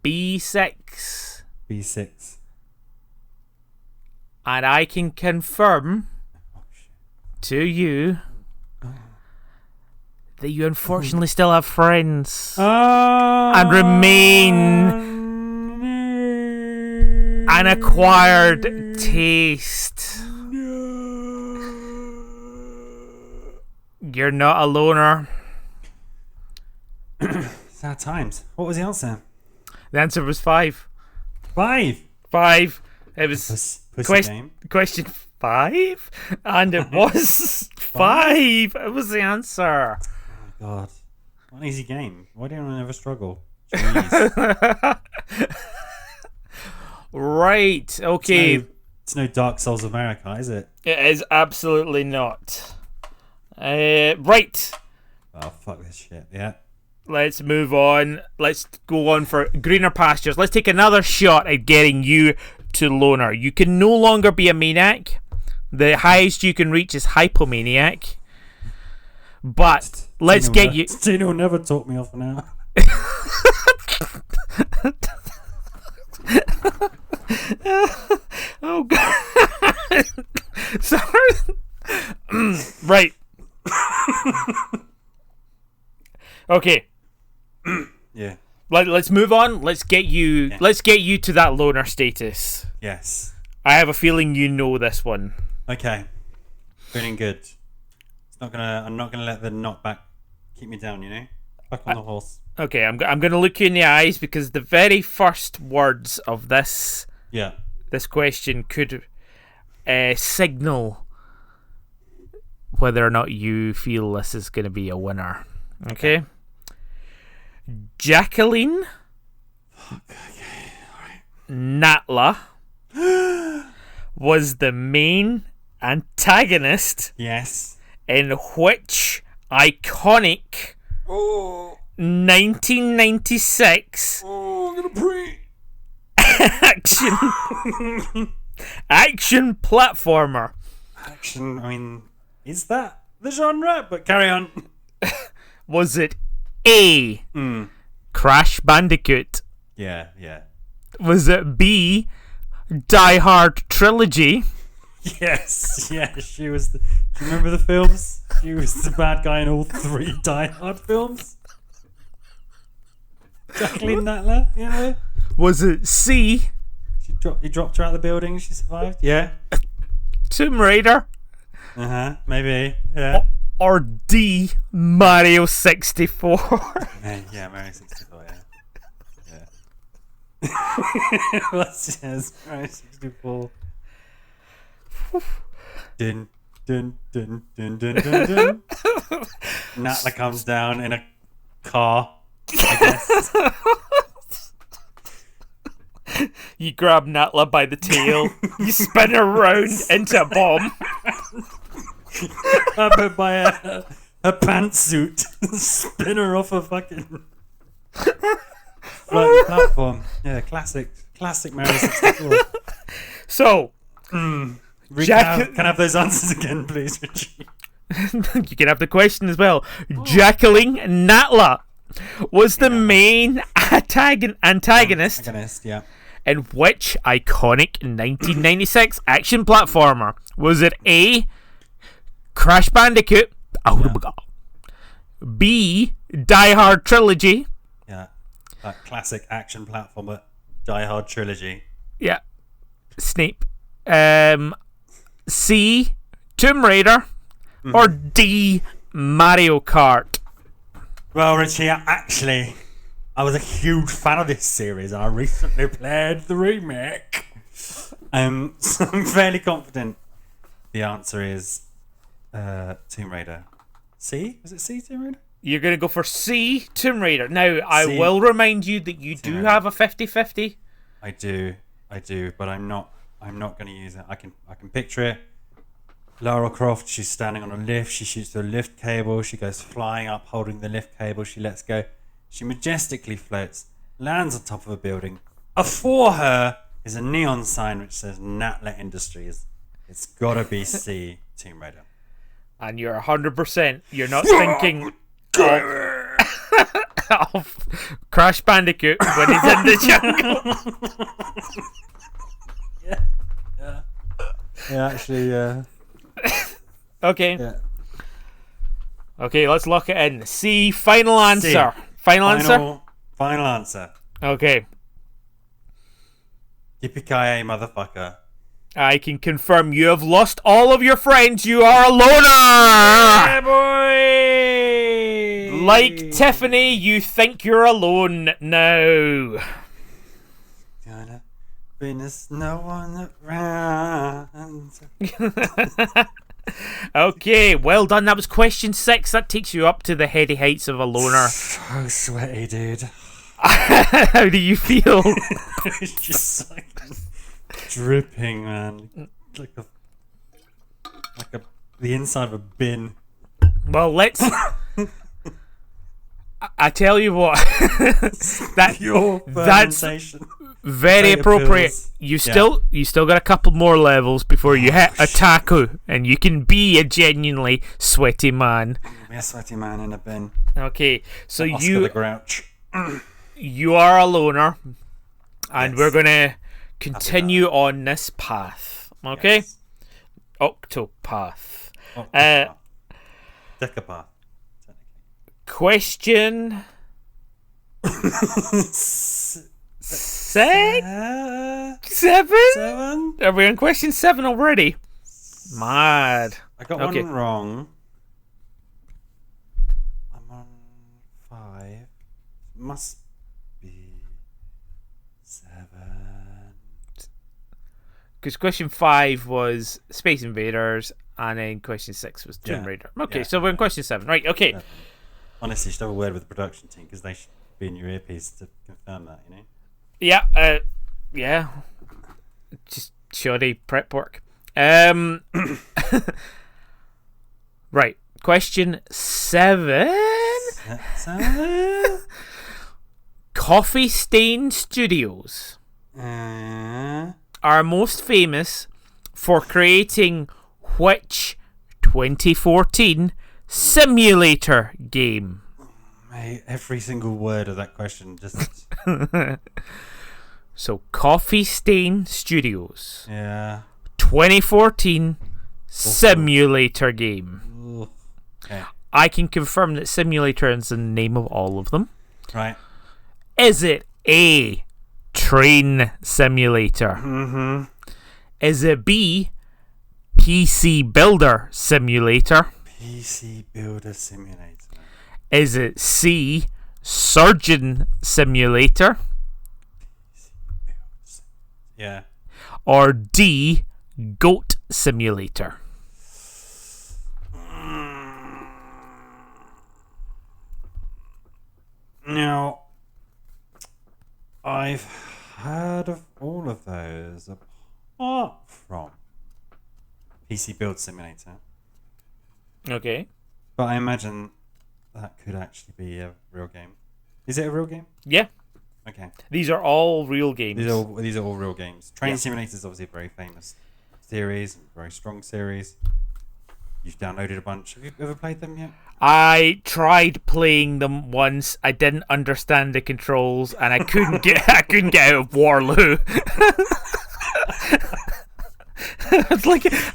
[SPEAKER 1] B6.
[SPEAKER 2] B6.
[SPEAKER 1] And I can confirm to you that you unfortunately still have friends and remain an acquired taste. You're not a loner.
[SPEAKER 2] Sad times. What was the answer?
[SPEAKER 1] The answer was 5.
[SPEAKER 2] 5.
[SPEAKER 1] 5. It was
[SPEAKER 2] Pussy
[SPEAKER 1] question 5, and it was 5. It was the answer.
[SPEAKER 2] Oh God, what an easy game. Why do I never struggle? Jeez.
[SPEAKER 1] Right. Okay.
[SPEAKER 2] It's no Dark Souls America, is it?
[SPEAKER 1] It is absolutely not. Right.
[SPEAKER 2] Oh, fuck this shit. Yeah.
[SPEAKER 1] Let's move on. Let's go on for greener pastures. Let's take another shot at getting you to loner. You can no longer be a maniac. The highest you can reach is hypomaniac. But let's get you.
[SPEAKER 2] Tino never talked me off now.
[SPEAKER 1] Oh God. Sorry. Right. Okay.
[SPEAKER 2] Yeah.
[SPEAKER 1] Let's move on. Let's get you. Yeah. Let's get you to that loner status.
[SPEAKER 2] Yes.
[SPEAKER 1] I have a feeling you know this one.
[SPEAKER 2] Okay. Feeling good. I'm not gonna let the knockback keep me down. You know. Back on the horse.
[SPEAKER 1] Okay. I'm gonna look you in the eyes because the very first words of this.
[SPEAKER 2] Yeah.
[SPEAKER 1] This question could signal whether or not you feel this is going to be a winner. Okay. Jacqueline Natla was the main antagonist.
[SPEAKER 2] Yes.
[SPEAKER 1] In which iconic 1996
[SPEAKER 2] I'm gonna pray.
[SPEAKER 1] action platformer.
[SPEAKER 2] Action. I mean, is that the genre? But carry on.
[SPEAKER 1] Was it A, Crash Bandicoot?
[SPEAKER 2] Yeah, yeah.
[SPEAKER 1] Was it B, Die Hard Trilogy?
[SPEAKER 2] Yes, yeah. She was. Do you remember the films? She was the bad guy in all 3 Die Hard films. Jacqueline Natla, you know.
[SPEAKER 1] Was it C?
[SPEAKER 2] He dropped her out of the building. She survived. Yeah.
[SPEAKER 1] Tomb Raider.
[SPEAKER 2] Maybe. Yeah.
[SPEAKER 1] Or D, Mario 64.
[SPEAKER 2] Yeah, Mario 64. Yeah. What's yes, Mario 64. Dun dun dun dun dun dun dun. Natla comes down in a car, I guess.
[SPEAKER 1] You grab Natla by the tail, you spin her around into a bomb.
[SPEAKER 2] Grab her by her pantsuit, spin her off a fucking floating platform. Yeah, classic Mario 64.
[SPEAKER 1] So,
[SPEAKER 2] can I have those answers again, please, Richie?
[SPEAKER 1] You can have the question as well. Jacqueline Natla was the main antagonist.
[SPEAKER 2] Yeah.
[SPEAKER 1] In which iconic 1996 action platformer? Was it A, Crash Bandicoot?
[SPEAKER 2] Yeah.
[SPEAKER 1] B, Die Hard Trilogy?
[SPEAKER 2] Yeah, that classic action platformer, Die Hard Trilogy.
[SPEAKER 1] Yeah, Snape. C, Tomb Raider? Or D, Mario Kart?
[SPEAKER 2] Well, Richie, I was a huge fan of this series. I recently played the remake. So I'm fairly confident the answer is Tomb Raider. C? Was it C, Tomb Raider?
[SPEAKER 1] You're going to go for C, Tomb Raider. Now, I will remind you that you do have a 50-50.
[SPEAKER 2] I do, but I'm not going to use it. I can picture it. Lara Croft, she's standing on a lift. She shoots the lift cable. She goes flying up, holding the lift cable. She lets go. She majestically floats, lands on top of a building. Before her is a neon sign which says Natla Industries. It's gotta be C, Tomb Raider.
[SPEAKER 1] And you're 100%. You're not thinking of Crash Bandicoot when he's in the jungle.
[SPEAKER 2] Yeah, actually, yeah.
[SPEAKER 1] Okay.
[SPEAKER 2] Yeah.
[SPEAKER 1] Okay, let's lock it in. C, final answer.
[SPEAKER 2] C.
[SPEAKER 1] Final answer?
[SPEAKER 2] Final answer.
[SPEAKER 1] Okay.
[SPEAKER 2] Yippee-ki-yay, motherfucker.
[SPEAKER 1] I can confirm you have lost all of your friends. You are a loner.
[SPEAKER 2] Yeah, boy.
[SPEAKER 1] Like Tiffany, you think you're alone now.
[SPEAKER 2] Gonna be no one around.
[SPEAKER 1] Okay, well done. That was question 6. That takes you up to the heady heights of a loner.
[SPEAKER 2] So sweaty, dude.
[SPEAKER 1] How do you feel?
[SPEAKER 2] It's just like dripping, man. Like the inside of a bin.
[SPEAKER 1] Well, let's. I tell you what. That's very appropriate.
[SPEAKER 2] Pills.
[SPEAKER 1] You still got a couple more levels before you hit a taco, and you can be a genuinely sweaty man.
[SPEAKER 2] Be a sweaty man in a bin.
[SPEAKER 1] Okay, so
[SPEAKER 2] Oscar the Grouch.
[SPEAKER 1] You are a loner, and
[SPEAKER 2] Yes.
[SPEAKER 1] we're gonna continue on this path. Okay,
[SPEAKER 2] Yes.
[SPEAKER 1] Octopath.
[SPEAKER 2] Decapath.
[SPEAKER 1] Question six, seven.
[SPEAKER 2] 7?
[SPEAKER 1] Are we on question 7 already? Mad.
[SPEAKER 2] I got
[SPEAKER 1] Okay.
[SPEAKER 2] one wrong. I'm on 5. Must be 7.
[SPEAKER 1] Because question 5 was Space Invaders, and then question 6 was Tomb
[SPEAKER 2] Yeah.
[SPEAKER 1] Raider. Okay,
[SPEAKER 2] Yeah.
[SPEAKER 1] so we're in question 7. Right, okay.
[SPEAKER 2] Honestly, you should have a word with the production team because they should be in your earpiece to confirm that, you know?
[SPEAKER 1] Yeah, yeah. Just shoddy prep work. Right, question 7. Coffee Stain Studios are most famous for creating which 2014 simulator game?
[SPEAKER 2] Mate, every single word of that question just...
[SPEAKER 1] So, Coffee Stain Studios,
[SPEAKER 2] yeah.
[SPEAKER 1] 2014 simulator game.
[SPEAKER 2] Ugh. Okay.
[SPEAKER 1] I can confirm that simulator is the name of all of them.
[SPEAKER 2] Right.
[SPEAKER 1] Is it A, Train Simulator?
[SPEAKER 2] Mm-hmm.
[SPEAKER 1] Is it B, PC Builder Simulator?
[SPEAKER 2] PC Builder Simulator.
[SPEAKER 1] Is it C, Surgeon Simulator?
[SPEAKER 2] Yeah.
[SPEAKER 1] Or D, Goat Simulator?
[SPEAKER 2] Now, I've heard of all of those apart from PC Build Simulator,
[SPEAKER 1] Okay.
[SPEAKER 2] but I imagine that could actually be a real game. Is it a real game?
[SPEAKER 1] Yeah,
[SPEAKER 2] Okay.
[SPEAKER 1] these are all real games.
[SPEAKER 2] These are all real games. Train
[SPEAKER 1] Yeah.
[SPEAKER 2] Simulator is obviously a very famous series, very strong series. You've downloaded a bunch. Have you ever played them yet?
[SPEAKER 1] I tried playing them once. I didn't understand the controls, and I couldn't get out of Waterloo.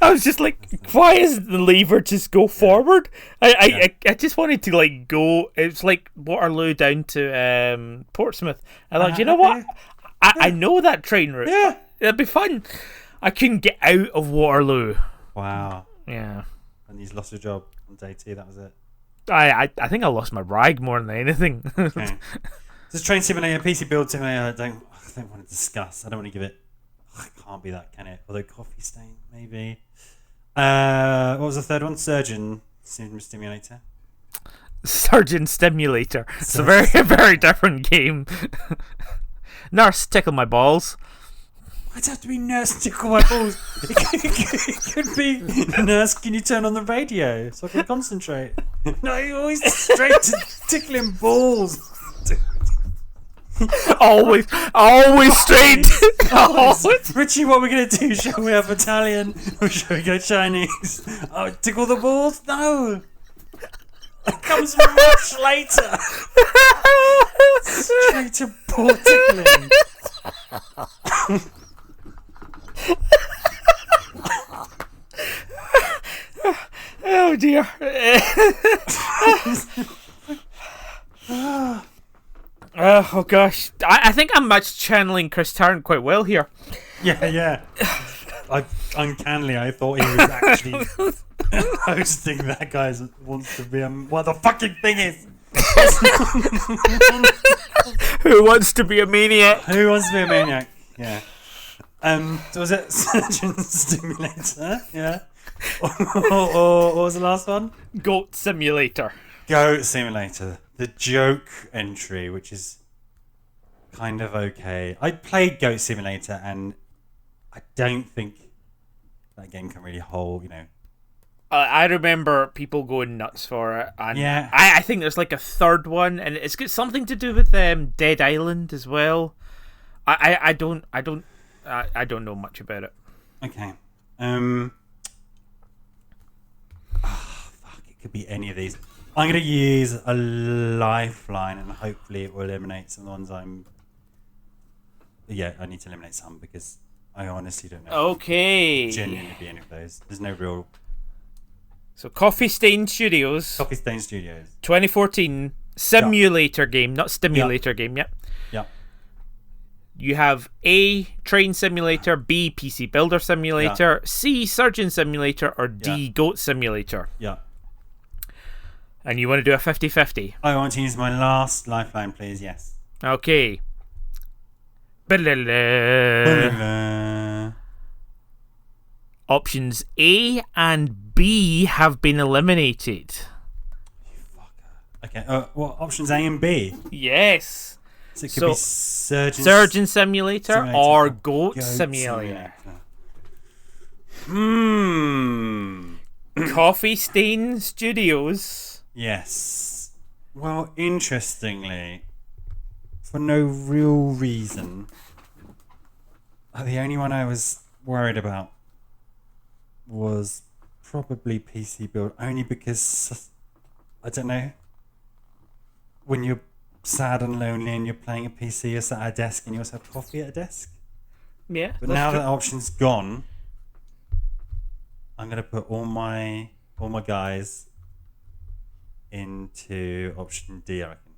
[SPEAKER 1] I was just like, why isn't the lever just go forward? I just wanted to like go. It's like Waterloo down to Portsmouth. I thought, you know what? I know that train route.
[SPEAKER 2] Yeah.
[SPEAKER 1] It'd be fun. I couldn't get out of Waterloo.
[SPEAKER 2] Wow.
[SPEAKER 1] Yeah.
[SPEAKER 2] And you've lost your job on day 2. That was it.
[SPEAKER 1] I think I lost my rag more than anything.
[SPEAKER 2] Okay. This Train Simulator, PC Build Simulator, I don't want to discuss. I don't want to give it. It can't be that, can it? Although Coffee Stain, maybe. What was the third one? Surgeon Simulator.
[SPEAKER 1] Surgeon Stimulator. It's a very, very different game. Nurse, tickle my balls.
[SPEAKER 2] Why'd it have to be Nurse Tickle My Balls? It could be Nurse, can you turn on the radio so I can concentrate? No, you're always straight to tickling balls.
[SPEAKER 1] always straight. Always.
[SPEAKER 2] Richie, what are we going to do? Shall we have Italian or shall we go Chinese? Oh, tickle the balls? No. It comes much later. Straight to ball tickling.
[SPEAKER 1] Oh dear. Oh gosh. I think I'm channeling Chris Tarrant quite well here.
[SPEAKER 2] Yeah. uncannily, I thought he was actually hosting that guy's wants to be what the fucking thing is.
[SPEAKER 1] Who wants to be a maniac?
[SPEAKER 2] Who wants to be a maniac? Yeah. Was it Surgeon Simulator? Yeah. or what was the last one?
[SPEAKER 1] Goat Simulator.
[SPEAKER 2] Goat Simulator. The joke entry, which is kind of okay. I played Goat Simulator, and I don't think that game can really hold,
[SPEAKER 1] I remember people going nuts for it, and
[SPEAKER 2] yeah.
[SPEAKER 1] I think there's like a third one, and it's got something to do with Dead Island as well. I don't know much about it.
[SPEAKER 2] Okay. Fuck! It could be any of these. I'm gonna use a lifeline, and hopefully it will eliminate some of the ones I'm. Yeah, I need to eliminate some because I honestly don't know.
[SPEAKER 1] Okay.
[SPEAKER 2] Genuinely be any of those. There's no real.
[SPEAKER 1] So Coffee Stain Studios. 2014 simulator game, not stimulator game. Yep.
[SPEAKER 2] Yeah.
[SPEAKER 1] You have A, Train Simulator, B, PC Builder Simulator, C, Surgeon Simulator, or D, Goat Simulator.
[SPEAKER 2] Yeah.
[SPEAKER 1] And you want to do a 50-50?
[SPEAKER 2] I want to use my last lifeline, please. Yes.
[SPEAKER 1] Okay. Options A and B have been eliminated.
[SPEAKER 2] You fucker. Okay. What options A and B?
[SPEAKER 1] Yes.
[SPEAKER 2] So it could be
[SPEAKER 1] Surgeon Simulator or Goat Simulator. Coffee Stain Studios.
[SPEAKER 2] Yes. Well, interestingly, for no real reason, the only one I was worried about was probably PC Build, only because, I don't know, when you're sad and lonely and you're playing a PC, you're sat at a desk and you also have coffee at a desk.
[SPEAKER 1] Yeah.
[SPEAKER 2] But now that option's gone, I'm going to put all my guys into option D, I reckon.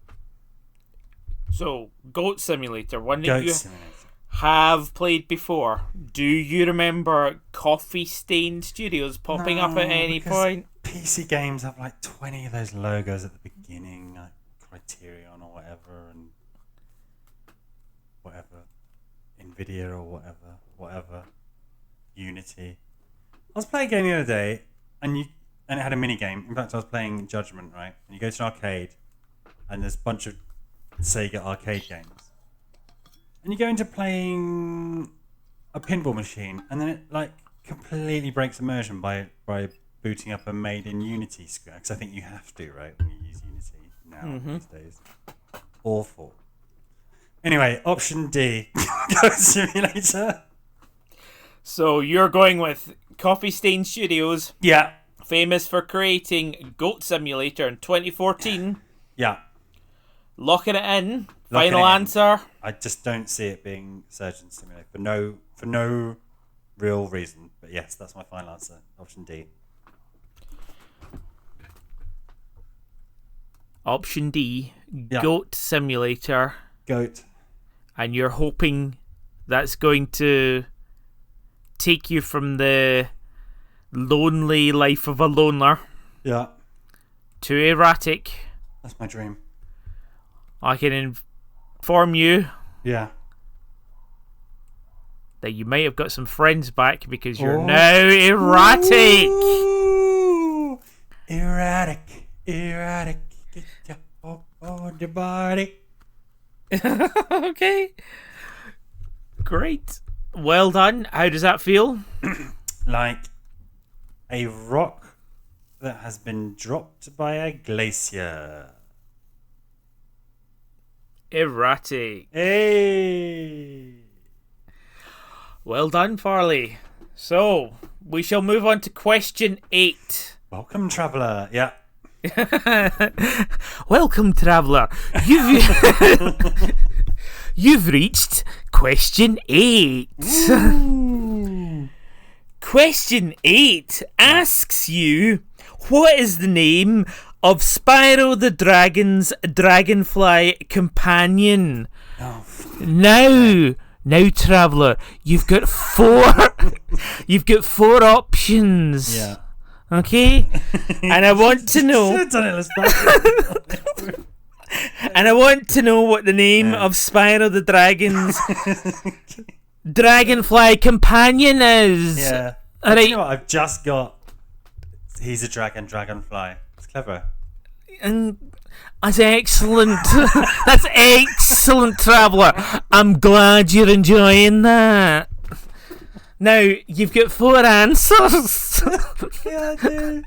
[SPEAKER 1] So, Goat Simulator, one that
[SPEAKER 2] Goat
[SPEAKER 1] you
[SPEAKER 2] Simulator.
[SPEAKER 1] have played before. Do you remember Coffee Stain Studios popping up at any point?
[SPEAKER 2] PC games have like 20 of those logos at the beginning, like Criterion or whatever, Nvidia or whatever, Unity. I was playing a game the other day, and it had a mini game. In fact, I was playing Judgment, right? And you go to an arcade, and there's a bunch of Sega arcade games, and you go into playing a pinball machine, and then it like completely breaks immersion by booting up a made in Unity screen, because I think you have to, right, when you use Unity now these days. Awful. Anyway, option D, Goat Simulator.
[SPEAKER 1] So you're going with Coffee Stain Studios.
[SPEAKER 2] Yeah.
[SPEAKER 1] Famous for creating Goat Simulator in 2014.
[SPEAKER 2] Yeah.
[SPEAKER 1] Locking it in. Final answer.
[SPEAKER 2] I just don't see it being Surgeon Simulator for no real reason. But yes, that's my final answer. Option D.
[SPEAKER 1] Option D, Goat Simulator.
[SPEAKER 2] Goat.
[SPEAKER 1] And you're hoping that's going to take you from the lonely life of a loner to erratic.
[SPEAKER 2] That's my dream.
[SPEAKER 1] I can inform you that you might have got some friends back because you're now erratic.
[SPEAKER 2] Ooh, erratic. Get your on your body.
[SPEAKER 1] Okay. Great. Well done. How does that feel?
[SPEAKER 2] Like a rock that has been dropped by a glacier.
[SPEAKER 1] Erratic.
[SPEAKER 2] Hey.
[SPEAKER 1] Well done, Farley. So, we shall move on to question 8.
[SPEAKER 2] Welcome, traveller. Yeah.
[SPEAKER 1] Welcome, traveller. You've reached question 8. Question 8 asks you, what is the name of Spyro the Dragon's dragonfly companion?
[SPEAKER 2] Oh,
[SPEAKER 1] Now, Now, traveller, you've got four. You've got four options.
[SPEAKER 2] Yeah.
[SPEAKER 1] Okay, and I want to know. And I want to know what the name of Spyro the Dragon's Dragonfly companion is.
[SPEAKER 2] Yeah.
[SPEAKER 1] All right.
[SPEAKER 2] You know what? I've just got. He's a dragonfly. It's clever.
[SPEAKER 1] And that's excellent. That's excellent, traveller. I'm glad you're enjoying that. Now, you've got four answers.
[SPEAKER 2] Yeah, I do.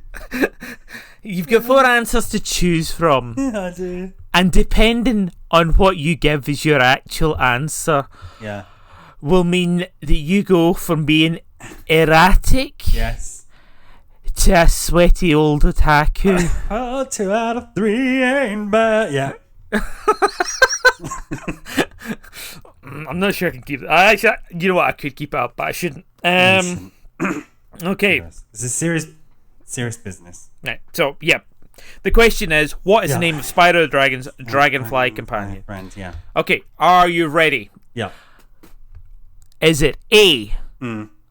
[SPEAKER 1] You've got four answers to choose from.
[SPEAKER 2] Yeah, I do.
[SPEAKER 1] And depending on what you give as your actual answer, will mean that you go from being erratic to a sweaty old otaku.
[SPEAKER 2] Oh, 2 out of 3 ain't bad. Yeah.
[SPEAKER 1] I'm not sure I can keep it. Actually, you know what? I could keep it up, but I shouldn't. Okay.
[SPEAKER 2] This is serious business.
[SPEAKER 1] Right. So, yeah. The question is, what is the name of Spyro the Dragon's Dragonfly companion?
[SPEAKER 2] Friend, yeah.
[SPEAKER 1] Okay. Are you ready?
[SPEAKER 2] Yeah.
[SPEAKER 1] Is it A,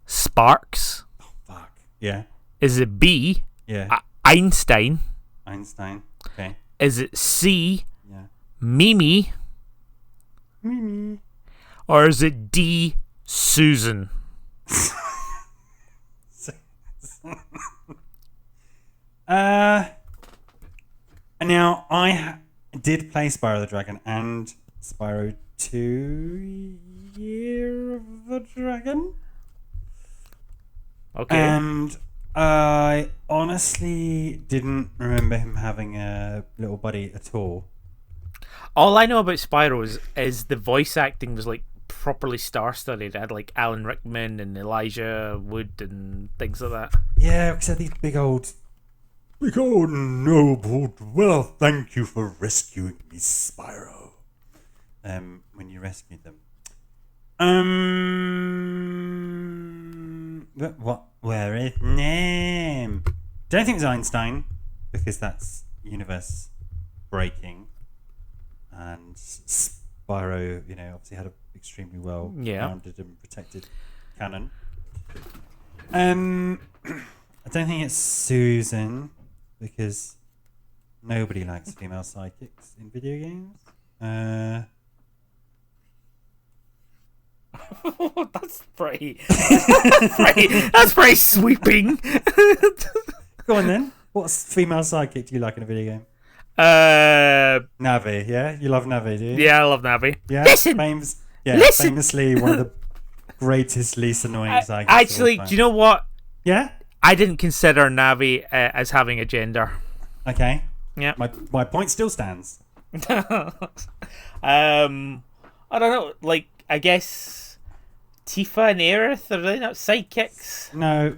[SPEAKER 1] Sparks?
[SPEAKER 2] Oh, fuck. Yeah.
[SPEAKER 1] Is it B, Einstein?
[SPEAKER 2] Einstein. Okay.
[SPEAKER 1] Is it C,
[SPEAKER 2] Yeah.
[SPEAKER 1] Mimi?
[SPEAKER 2] Mimi.
[SPEAKER 1] Or is it D, Susan?
[SPEAKER 2] Now I did play Spyro the Dragon and Spyro 2 Year of the Dragon.
[SPEAKER 1] Okay.
[SPEAKER 2] And I honestly didn't remember him having a little buddy at all.
[SPEAKER 1] All I know about Spyro is the voice acting was like properly star-studded. It had like Alan Rickman and Elijah Wood and things like that.
[SPEAKER 2] Yeah, because they're these big old noble. Well, thank you for rescuing me, Spyro. When you rescued them. But what? Where is name? Don't think it's Einstein because that's universe breaking, and Spyro, obviously had a extremely well rounded and protected canon. I don't think it's Susan because nobody likes female psychics in video games.
[SPEAKER 1] That's pretty sweeping.
[SPEAKER 2] Go on then. What female psychic do you like in a video game? Navi, yeah? You love Navi, do you?
[SPEAKER 1] Yeah, I love Navi.
[SPEAKER 2] Yeah?
[SPEAKER 1] Listen! Listen!
[SPEAKER 2] Famously one of the greatest, least annoying psychics.
[SPEAKER 1] Actually, do you know what?
[SPEAKER 2] Yeah?
[SPEAKER 1] I didn't consider Navi as having a gender.
[SPEAKER 2] Okay.
[SPEAKER 1] Yeah.
[SPEAKER 2] My point still stands.
[SPEAKER 1] I don't know, like, I guess Tifa and Aerith, are they not sidekicks?
[SPEAKER 2] No,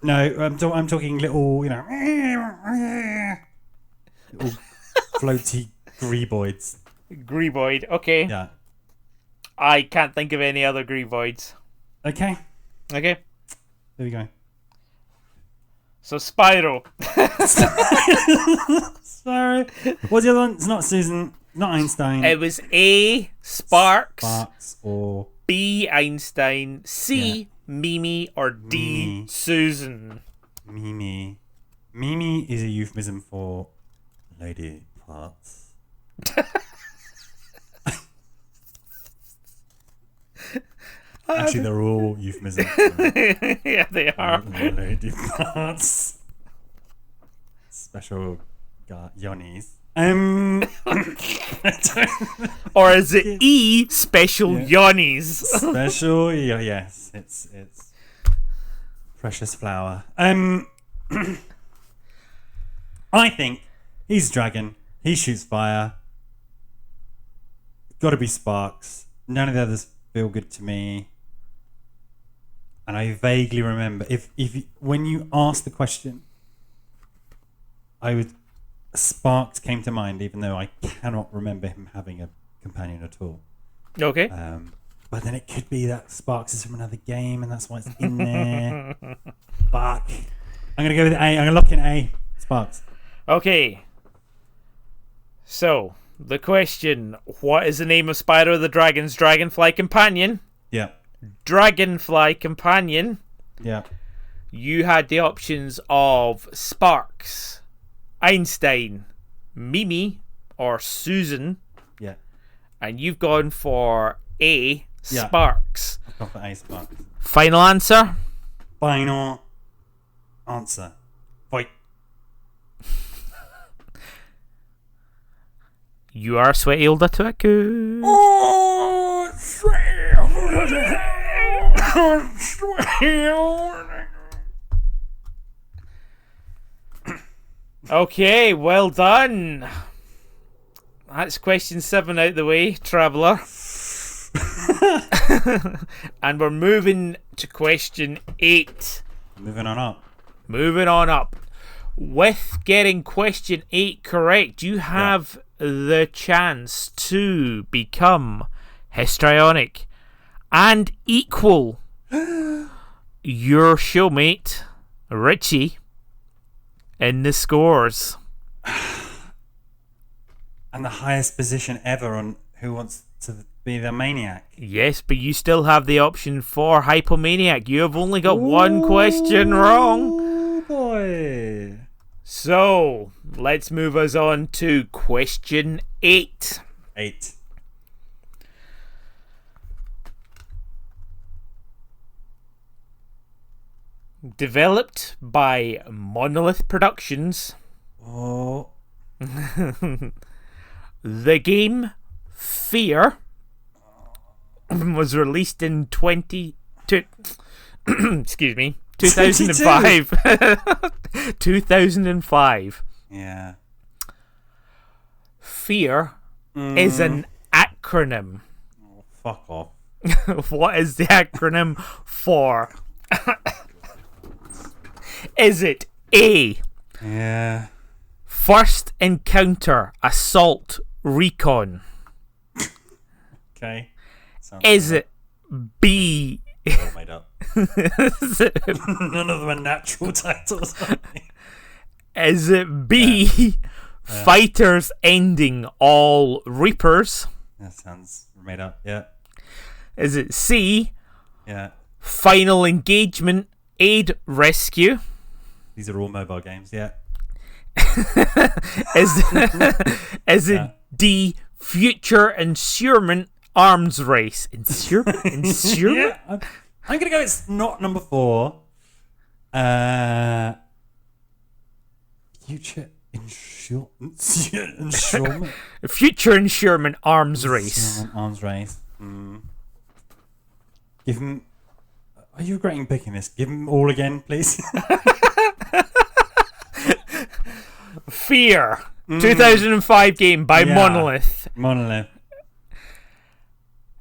[SPEAKER 2] I'm talking little, little floaty greboids.
[SPEAKER 1] Greboid, okay.
[SPEAKER 2] Yeah.
[SPEAKER 1] I can't think of any other greboids.
[SPEAKER 2] Okay.
[SPEAKER 1] There
[SPEAKER 2] we go.
[SPEAKER 1] So Spyro.
[SPEAKER 2] Sorry. What's the other one? It's not Susan, not Einstein.
[SPEAKER 1] It was A, Sparks
[SPEAKER 2] or
[SPEAKER 1] B, Einstein, C, Mimi, or D,
[SPEAKER 2] Mimi.
[SPEAKER 1] Susan.
[SPEAKER 2] Mimi. Mimi is a euphemism for lady parts. Actually, they're all euphemisms.
[SPEAKER 1] Yeah, they are.
[SPEAKER 2] Lady parts. Special yonnies.
[SPEAKER 1] Or is it E, special yonnies?
[SPEAKER 2] Special, yes. It's precious flower. I think he's a dragon. He shoots fire. Got to be Sparks. None of the others feel good to me. And I vaguely remember when you asked the question, Sparks came to mind, even though I cannot remember him having a companion at all.
[SPEAKER 1] Okay.
[SPEAKER 2] But then it could be that Sparks is from another game, and that's why it's in there. Fuck. I'm gonna go with A. I'm gonna lock in A. Sparks.
[SPEAKER 1] Okay. So the question: what is the name of Spyro the Dragon's Dragonfly companion?
[SPEAKER 2] Yeah.
[SPEAKER 1] Dragonfly Companion,
[SPEAKER 2] Yeah.
[SPEAKER 1] you had the options of Sparks, Einstein, Mimi, or Susan,
[SPEAKER 2] Yeah.
[SPEAKER 1] and you've gone for A,
[SPEAKER 2] Yeah.
[SPEAKER 1] Sparks.
[SPEAKER 2] I've gone for A, Sparks.
[SPEAKER 1] Final answer?
[SPEAKER 2] Final answer. Fight.
[SPEAKER 1] You are sweaty old Atuaku.
[SPEAKER 2] Oh,
[SPEAKER 1] Okay, well done. That's question 7 out the way, traveller. And we're moving to question 8.
[SPEAKER 2] Moving on up.
[SPEAKER 1] Moving on up. With getting question 8 correct, you have the chance to become histrionic and equal your showmate, Richie, in the scores.
[SPEAKER 2] And the highest position ever on Who Wants to Be the Maniac.
[SPEAKER 1] Yes, but you still have the option for Hypomaniac. You have only got one question wrong.
[SPEAKER 2] Oh boy.
[SPEAKER 1] So, let's move us on to question 8.
[SPEAKER 2] 8.
[SPEAKER 1] Developed by Monolith Productions,
[SPEAKER 2] Oh.
[SPEAKER 1] the game Fear was released in 2005. 2005.
[SPEAKER 2] Yeah.
[SPEAKER 1] Fear is an acronym.
[SPEAKER 2] Oh, fuck off.
[SPEAKER 1] What is the acronym for? Is it A,
[SPEAKER 2] Yeah.
[SPEAKER 1] First Encounter Assault Recon?
[SPEAKER 2] Okay. Sounds
[SPEAKER 1] Is
[SPEAKER 2] good.
[SPEAKER 1] it B?
[SPEAKER 2] All made up.
[SPEAKER 1] Is it,
[SPEAKER 2] None of them are natural titles.
[SPEAKER 1] is it B? Fighters Ending All Reapers?
[SPEAKER 2] That sounds made up. Yeah.
[SPEAKER 1] Is it C?
[SPEAKER 2] Yeah.
[SPEAKER 1] Final Engagement Aid Rescue?
[SPEAKER 2] These are all mobile games. Yeah.
[SPEAKER 1] Is it D? Future Insurement Arms Race? Insurement?
[SPEAKER 2] Yeah. I'm gonna go. It's not number 4. Future insurance.
[SPEAKER 1] Future Insurement Arms Race.
[SPEAKER 2] Arms race. Give him. Are you regretting picking this? Give him all again, please.
[SPEAKER 1] Fear. 2005 game by
[SPEAKER 2] Yeah.
[SPEAKER 1] Monolith
[SPEAKER 2] Monolith.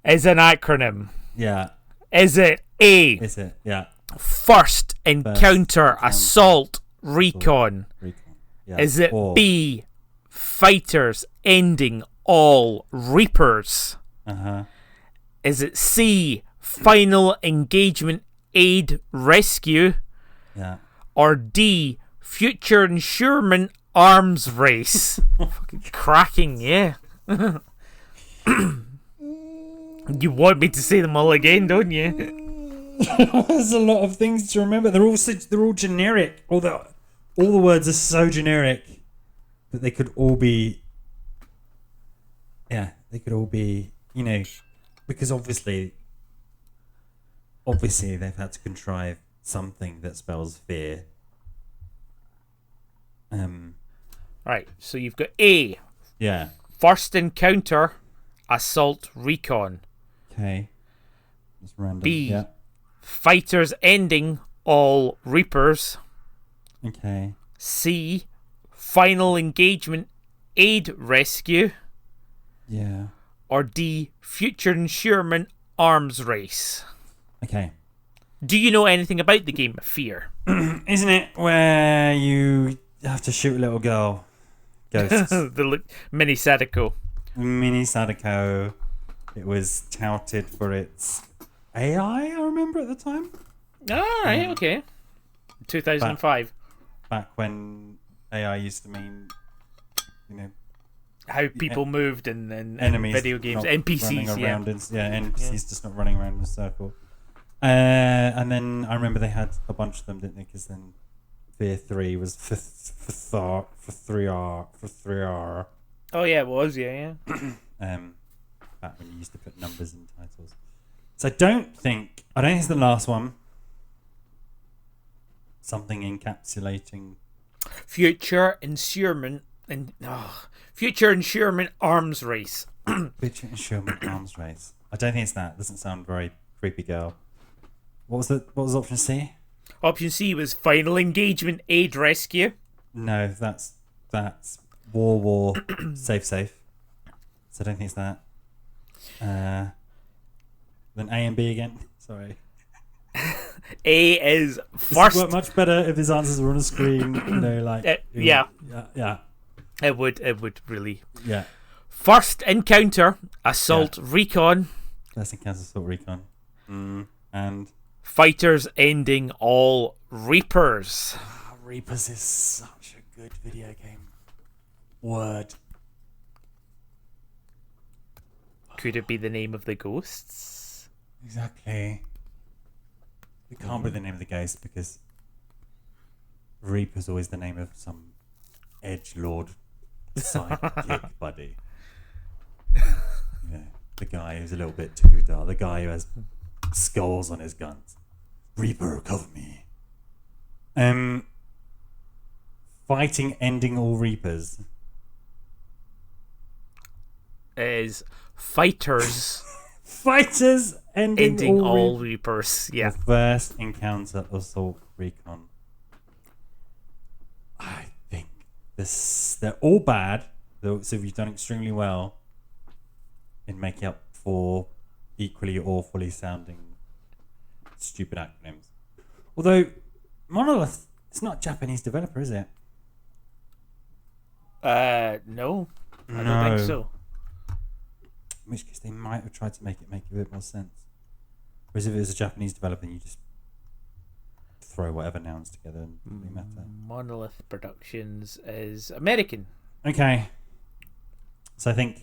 [SPEAKER 1] is an acronym.
[SPEAKER 2] Yeah.
[SPEAKER 1] Is it A?
[SPEAKER 2] Is it? Yeah.
[SPEAKER 1] First Encounter Assault Recon?
[SPEAKER 2] Recon. Yeah.
[SPEAKER 1] Is it
[SPEAKER 2] Or-
[SPEAKER 1] B? Fighters Ending All Reapers?
[SPEAKER 2] Uh-huh.
[SPEAKER 1] Is it C? Final Engagement Aid Rescue?
[SPEAKER 2] Yeah.
[SPEAKER 1] Or D? Future Insurement Arms Race? Fucking cracking, yeah. You want me to say them all again, don't you?
[SPEAKER 2] There's a lot of things to remember. They're all generic. All the words are so generic that they could all be. Yeah, they could all be. Because obviously they've had to contrive something that spells fear.
[SPEAKER 1] Right, so you've got A.
[SPEAKER 2] Yeah.
[SPEAKER 1] First Encounter Assault Recon.
[SPEAKER 2] Okay. That's random.
[SPEAKER 1] B.
[SPEAKER 2] Yeah.
[SPEAKER 1] Fighters Ending All Reapers.
[SPEAKER 2] Okay.
[SPEAKER 1] C. Final Engagement Aid Rescue.
[SPEAKER 2] Yeah.
[SPEAKER 1] Or D. Future Insurement Arms Race.
[SPEAKER 2] Okay.
[SPEAKER 1] Do you know anything about the game Fear?
[SPEAKER 2] Isn't it where you have to shoot a little girl? Ghosts.
[SPEAKER 1] The mini Sadako.
[SPEAKER 2] Mini Sadako. It was touted for its AI, I remember at the time.
[SPEAKER 1] Alright, okay. 2005.
[SPEAKER 2] Back when AI used to mean,
[SPEAKER 1] how people moved in
[SPEAKER 2] enemies
[SPEAKER 1] video games,
[SPEAKER 2] not
[SPEAKER 1] NPCs,
[SPEAKER 2] running around NPCs just not running around in a circle. And then I remember they had a bunch of them, didn't they? Because then Fear 3 was for 3R.
[SPEAKER 1] Oh yeah, it was, yeah.
[SPEAKER 2] Back when you used to put numbers in titles. So I don't think it's the last one. Something encapsulating
[SPEAKER 1] Future Insurement Arms Race.
[SPEAKER 2] Future Insurement Arms Race. I don't think it's that. It doesn't sound very creepy, girl. What was option C?
[SPEAKER 1] Option C was Final Engagement Aid Rescue.
[SPEAKER 2] No, that's War Safe. So I don't think it's that. Then A and B again. Sorry.
[SPEAKER 1] A is
[SPEAKER 2] This
[SPEAKER 1] first.
[SPEAKER 2] would work much better if his answers were on a screen.
[SPEAKER 1] Yeah.
[SPEAKER 2] Yeah.
[SPEAKER 1] It would really.
[SPEAKER 2] Yeah.
[SPEAKER 1] First Encounter Assault Recon.
[SPEAKER 2] First Encounter Assault Recon. And
[SPEAKER 1] Fighters Ending All Reapers.
[SPEAKER 2] Reapers is such a good video game. Word.
[SPEAKER 1] Could it be the name of the ghosts?
[SPEAKER 2] Exactly. It can't be the name of the ghost because Reaper's always the name of some edgelord sidekick buddy. Yeah, the guy who's a little bit too dark. The guy who has skulls on his guns. Reaper, cover me. Fighting ending all Reapers.
[SPEAKER 1] Is Fighters
[SPEAKER 2] Fighters ending
[SPEAKER 1] all Reapers. Yeah.
[SPEAKER 2] The First Encounter Assault Recon. I think they're all bad, so you've done extremely well in making up for equally awfully sounding stupid acronyms. Although Monolith, it's not a Japanese developer, is it?
[SPEAKER 1] No. I don't think so.
[SPEAKER 2] In which case they might have tried to make a bit more sense. Whereas if it was a Japanese developer, you just throw whatever nouns together and it doesn't matter.
[SPEAKER 1] Monolith Productions is American.
[SPEAKER 2] Okay. So I think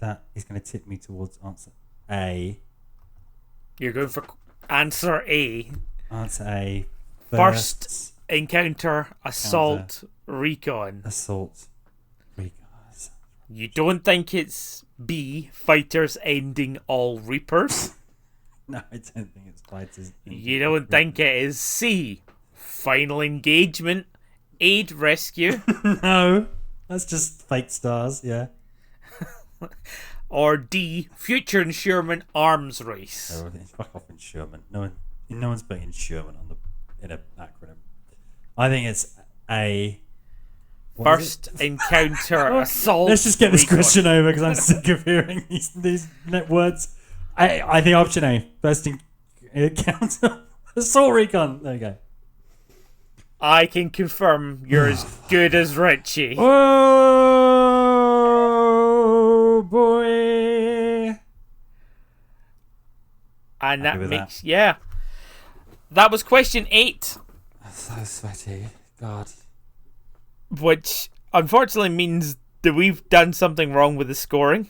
[SPEAKER 2] that is going to tip me towards answer A.
[SPEAKER 1] You're going for answer A.
[SPEAKER 2] Answer A.
[SPEAKER 1] First Encounter Assault Recon.
[SPEAKER 2] Assault Recon.
[SPEAKER 1] You don't think it's B, Fighters Ending All Reapers?
[SPEAKER 2] No, I don't think it's Fighters.
[SPEAKER 1] You don't think it is C, Final Engagement Aid Rescue?
[SPEAKER 2] No, that's just fake stars, yeah.
[SPEAKER 1] Or D, Future Insurement Arms Race?
[SPEAKER 2] Oh, fuck off insurement. No one's putting insurement in an acronym. I think it's A.
[SPEAKER 1] First Encounter Assault.
[SPEAKER 2] Let's just get this
[SPEAKER 1] Recon.
[SPEAKER 2] question over because I'm sick of hearing these words. I think option A. First Encounter Assault Recon. There you go.
[SPEAKER 1] I can confirm you're as good as Richie.
[SPEAKER 2] Oh boy!
[SPEAKER 1] And
[SPEAKER 2] Happy
[SPEAKER 1] that
[SPEAKER 2] with
[SPEAKER 1] makes that was question 8.
[SPEAKER 2] That's so sweaty. God.
[SPEAKER 1] Which unfortunately means that we've done something wrong with the scoring.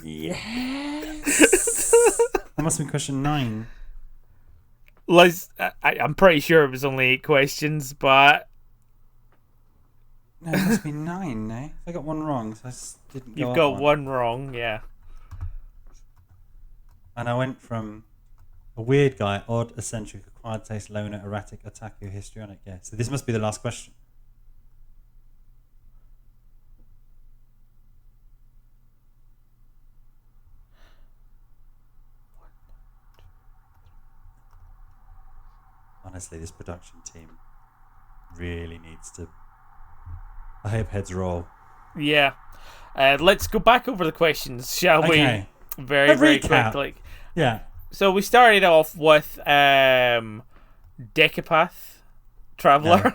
[SPEAKER 2] Yes. That must have been question 9.
[SPEAKER 1] I'm pretty sure it was only 8 questions, but
[SPEAKER 2] No, it must be 9, no? I got one wrong, so I just didn't go
[SPEAKER 1] you've
[SPEAKER 2] up
[SPEAKER 1] got one wrong, yeah.
[SPEAKER 2] And I went from a weird guy, odd, eccentric, acquired taste, loner, erratic, otaku, histrionic. Yeah, so this must be the last question. Honestly, this production team really needs to. I hope heads roll.
[SPEAKER 1] Yeah. Let's go back over the questions, shall we? Very, very quickly.
[SPEAKER 2] Yeah.
[SPEAKER 1] So we started off with Decapath Traveller.
[SPEAKER 2] Yeah.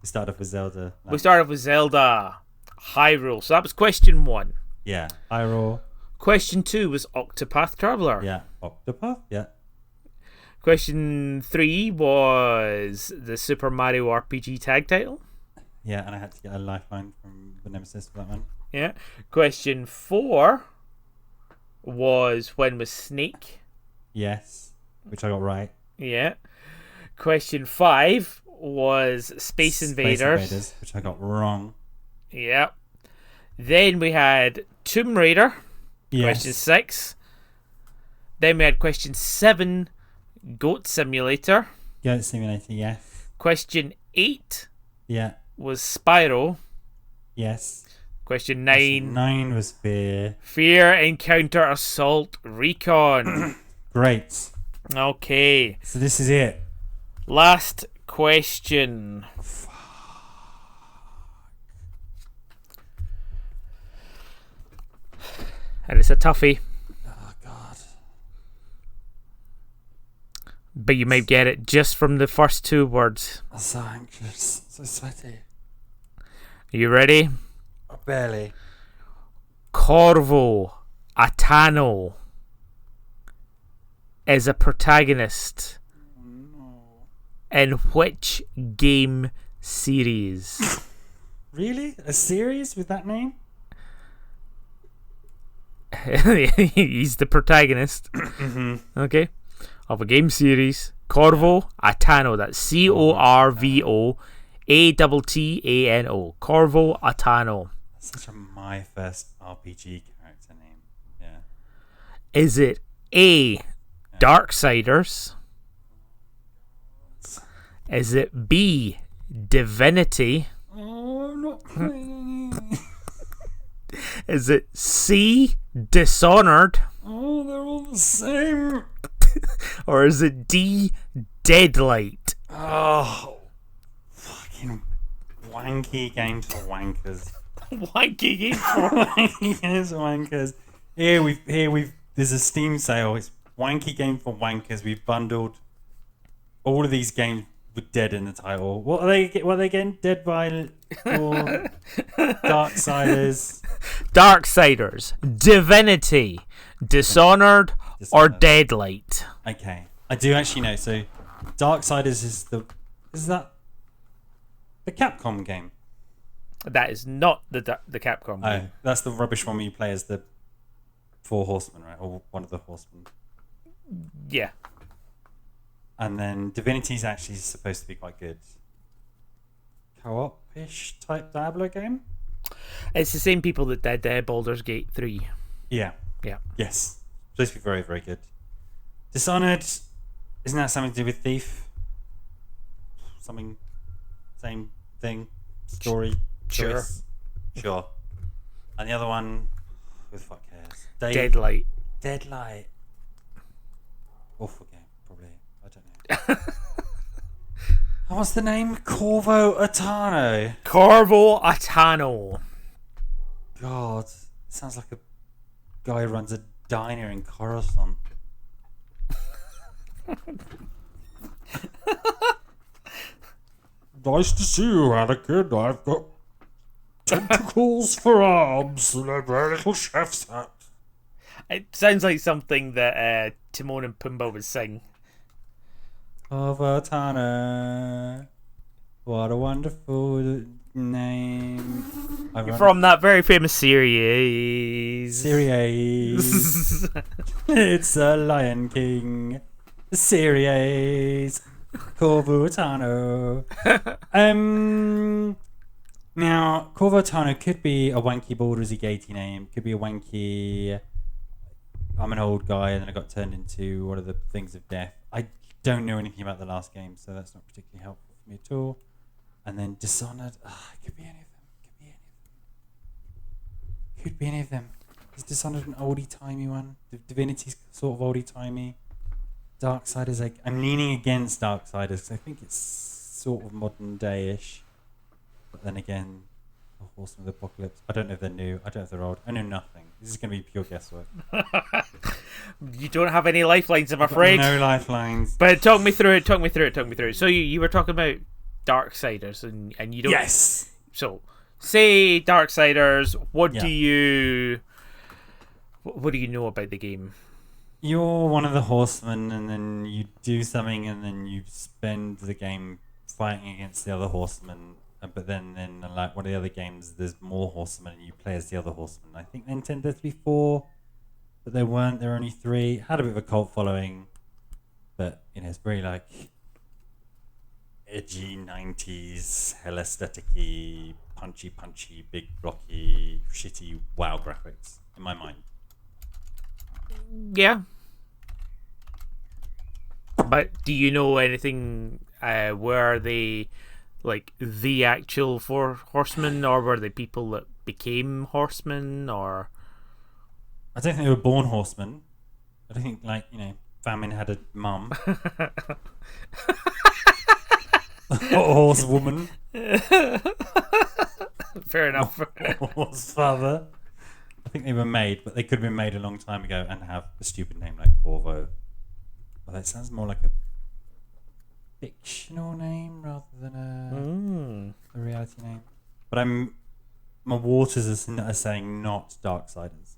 [SPEAKER 2] We started off with Zelda.
[SPEAKER 1] We started with Zelda Hyrule. So that was question 1.
[SPEAKER 2] Yeah. Hyrule.
[SPEAKER 1] Question 2 was Octopath Traveller.
[SPEAKER 2] Yeah. Octopath. Yeah.
[SPEAKER 1] Question 3 was the Super Mario RPG tag title.
[SPEAKER 2] Yeah, and I had to get a lifeline from the Nemesis for that one.
[SPEAKER 1] Yeah. Question 4 was when was Snake?
[SPEAKER 2] Yes, which I got right.
[SPEAKER 1] Yeah. Question 5 was Space Invaders.
[SPEAKER 2] Which I got wrong.
[SPEAKER 1] Yeah. Then we had Tomb Raider.
[SPEAKER 2] Yes.
[SPEAKER 1] Question 6. Then we had question 7, Goat Simulator.
[SPEAKER 2] Goat Simulator, yes.
[SPEAKER 1] Question 8
[SPEAKER 2] Yeah.
[SPEAKER 1] was Spyro.
[SPEAKER 2] Yes.
[SPEAKER 1] Question 9.
[SPEAKER 2] 9 was Fear.
[SPEAKER 1] Fear Encounter Assault Recon.
[SPEAKER 2] Great.
[SPEAKER 1] Okay.
[SPEAKER 2] So this is it.
[SPEAKER 1] Last question. And it's a toughie.
[SPEAKER 2] Oh, God.
[SPEAKER 1] But you might get it just from the first 2 words.
[SPEAKER 2] I'm so anxious. So sweaty.
[SPEAKER 1] Are you ready?
[SPEAKER 2] Barely.
[SPEAKER 1] Corvo Atano is a protagonist in which game series?
[SPEAKER 2] Really? A series with that name?
[SPEAKER 1] He's the protagonist. Okay. Of a game series. Corvo Atano. That's Corvo Atano. Corvo Atano.
[SPEAKER 2] That's such a my first RPG character name. Yeah.
[SPEAKER 1] Is it A, Darksiders? Is it B, Divinity?
[SPEAKER 2] Oh, I'm not playing.
[SPEAKER 1] Is it C, Dishonored?
[SPEAKER 2] Oh, they're all the same.
[SPEAKER 1] Or is it D, Deadlight?
[SPEAKER 2] Oh, fucking wanky games for wankers.
[SPEAKER 1] Wanky game.
[SPEAKER 2] Wanky games for wankers. Here we've. There's a Steam sale. It's wanky game for wankers. We've bundled all of these games with dead in the title. What are they? What are they getting? Dead by or Darksiders?
[SPEAKER 1] Darksiders, Divinity, Dishonored, or Deadlight?
[SPEAKER 2] Okay, I do actually know. So, Darksiders is that the Capcom game?
[SPEAKER 1] That is not the Capcom game.
[SPEAKER 2] Oh, that's the rubbish one where you play as the 4 horsemen, right? Or one of the horsemen.
[SPEAKER 1] Yeah.
[SPEAKER 2] And then Divinity is actually supposed to be quite good. Co-op-ish type Diablo game?
[SPEAKER 1] It's the same people that did Baldur's Gate 3.
[SPEAKER 2] Yeah.
[SPEAKER 1] Yeah.
[SPEAKER 2] Yes. Supposed to be very, very good. Dishonored, isn't that something to do with Thief? Something, same thing, story, choice? Sure. And the other one, who the fuck cares?
[SPEAKER 1] Deadlight.
[SPEAKER 2] Deadlight. Awful game, probably. I don't know. What's the name? Corvo Atano.
[SPEAKER 1] Corvo Atano.
[SPEAKER 2] God, sounds like a guy who runs a diner in Coruscant. Nice to see you, Anakin. I've got tentacles for arms and a very little chef's hat.
[SPEAKER 1] It sounds like something that Timon and Pumbaa would sing.
[SPEAKER 2] Corvo Atano. What a wonderful name.
[SPEAKER 1] From that very famous series.
[SPEAKER 2] It's a Lion King series. Corvo Atano. Now, Corvo Atano could be a wanky Baldur's Gate name. Could be a wanky I'm an old guy and then I got turned into one of the things of death. I don't know anything about the last game, so that's not particularly helpful for me at all. And then Dishonored, it could be any of them. Could be any of them. Is Dishonored an oldie-timey one? Divinity's sort of oldie-timey. Darksiders, I'm leaning against Darksiders because I think it's sort of modern day-ish. But then again, the Horsemen of the Apocalypse, I don't know if they're new, I don't know if they're old, I know nothing. This is going to be pure guesswork.
[SPEAKER 1] You don't have any lifelines, I'm afraid.
[SPEAKER 2] No lifelines.
[SPEAKER 1] But talk me through it. So you were talking about Darksiders and you don't...
[SPEAKER 2] Yes!
[SPEAKER 1] So, say Darksiders, what
[SPEAKER 2] Yeah.
[SPEAKER 1] do you know about the game?
[SPEAKER 2] you're one of the horsemen, and then you do something, and then you spend the game fighting against the other horsemen. But then like one of the other games, there's more horsemen, and you play as the other horsemen. I think they intended to be 4, but they weren't. There were only 3. Had a bit of a cult following, but it's very like edgy 90s, hell aesthetic-y, punchy, big blocky, shitty WoW graphics in my mind.
[SPEAKER 1] Yeah. But do you know anything? Were they like the actual 4 horsemen, or were they people that became horsemen? Or
[SPEAKER 2] I don't think they were born horsemen. I don't think famine had a mum. Or a horsewoman.
[SPEAKER 1] Fair enough.
[SPEAKER 2] Or horse father. I think they were made, but they could have been made a long time ago and have a stupid name like Corvo. Well, that sounds more like a fictional name rather than a reality name. But my waters are saying not Darksiders.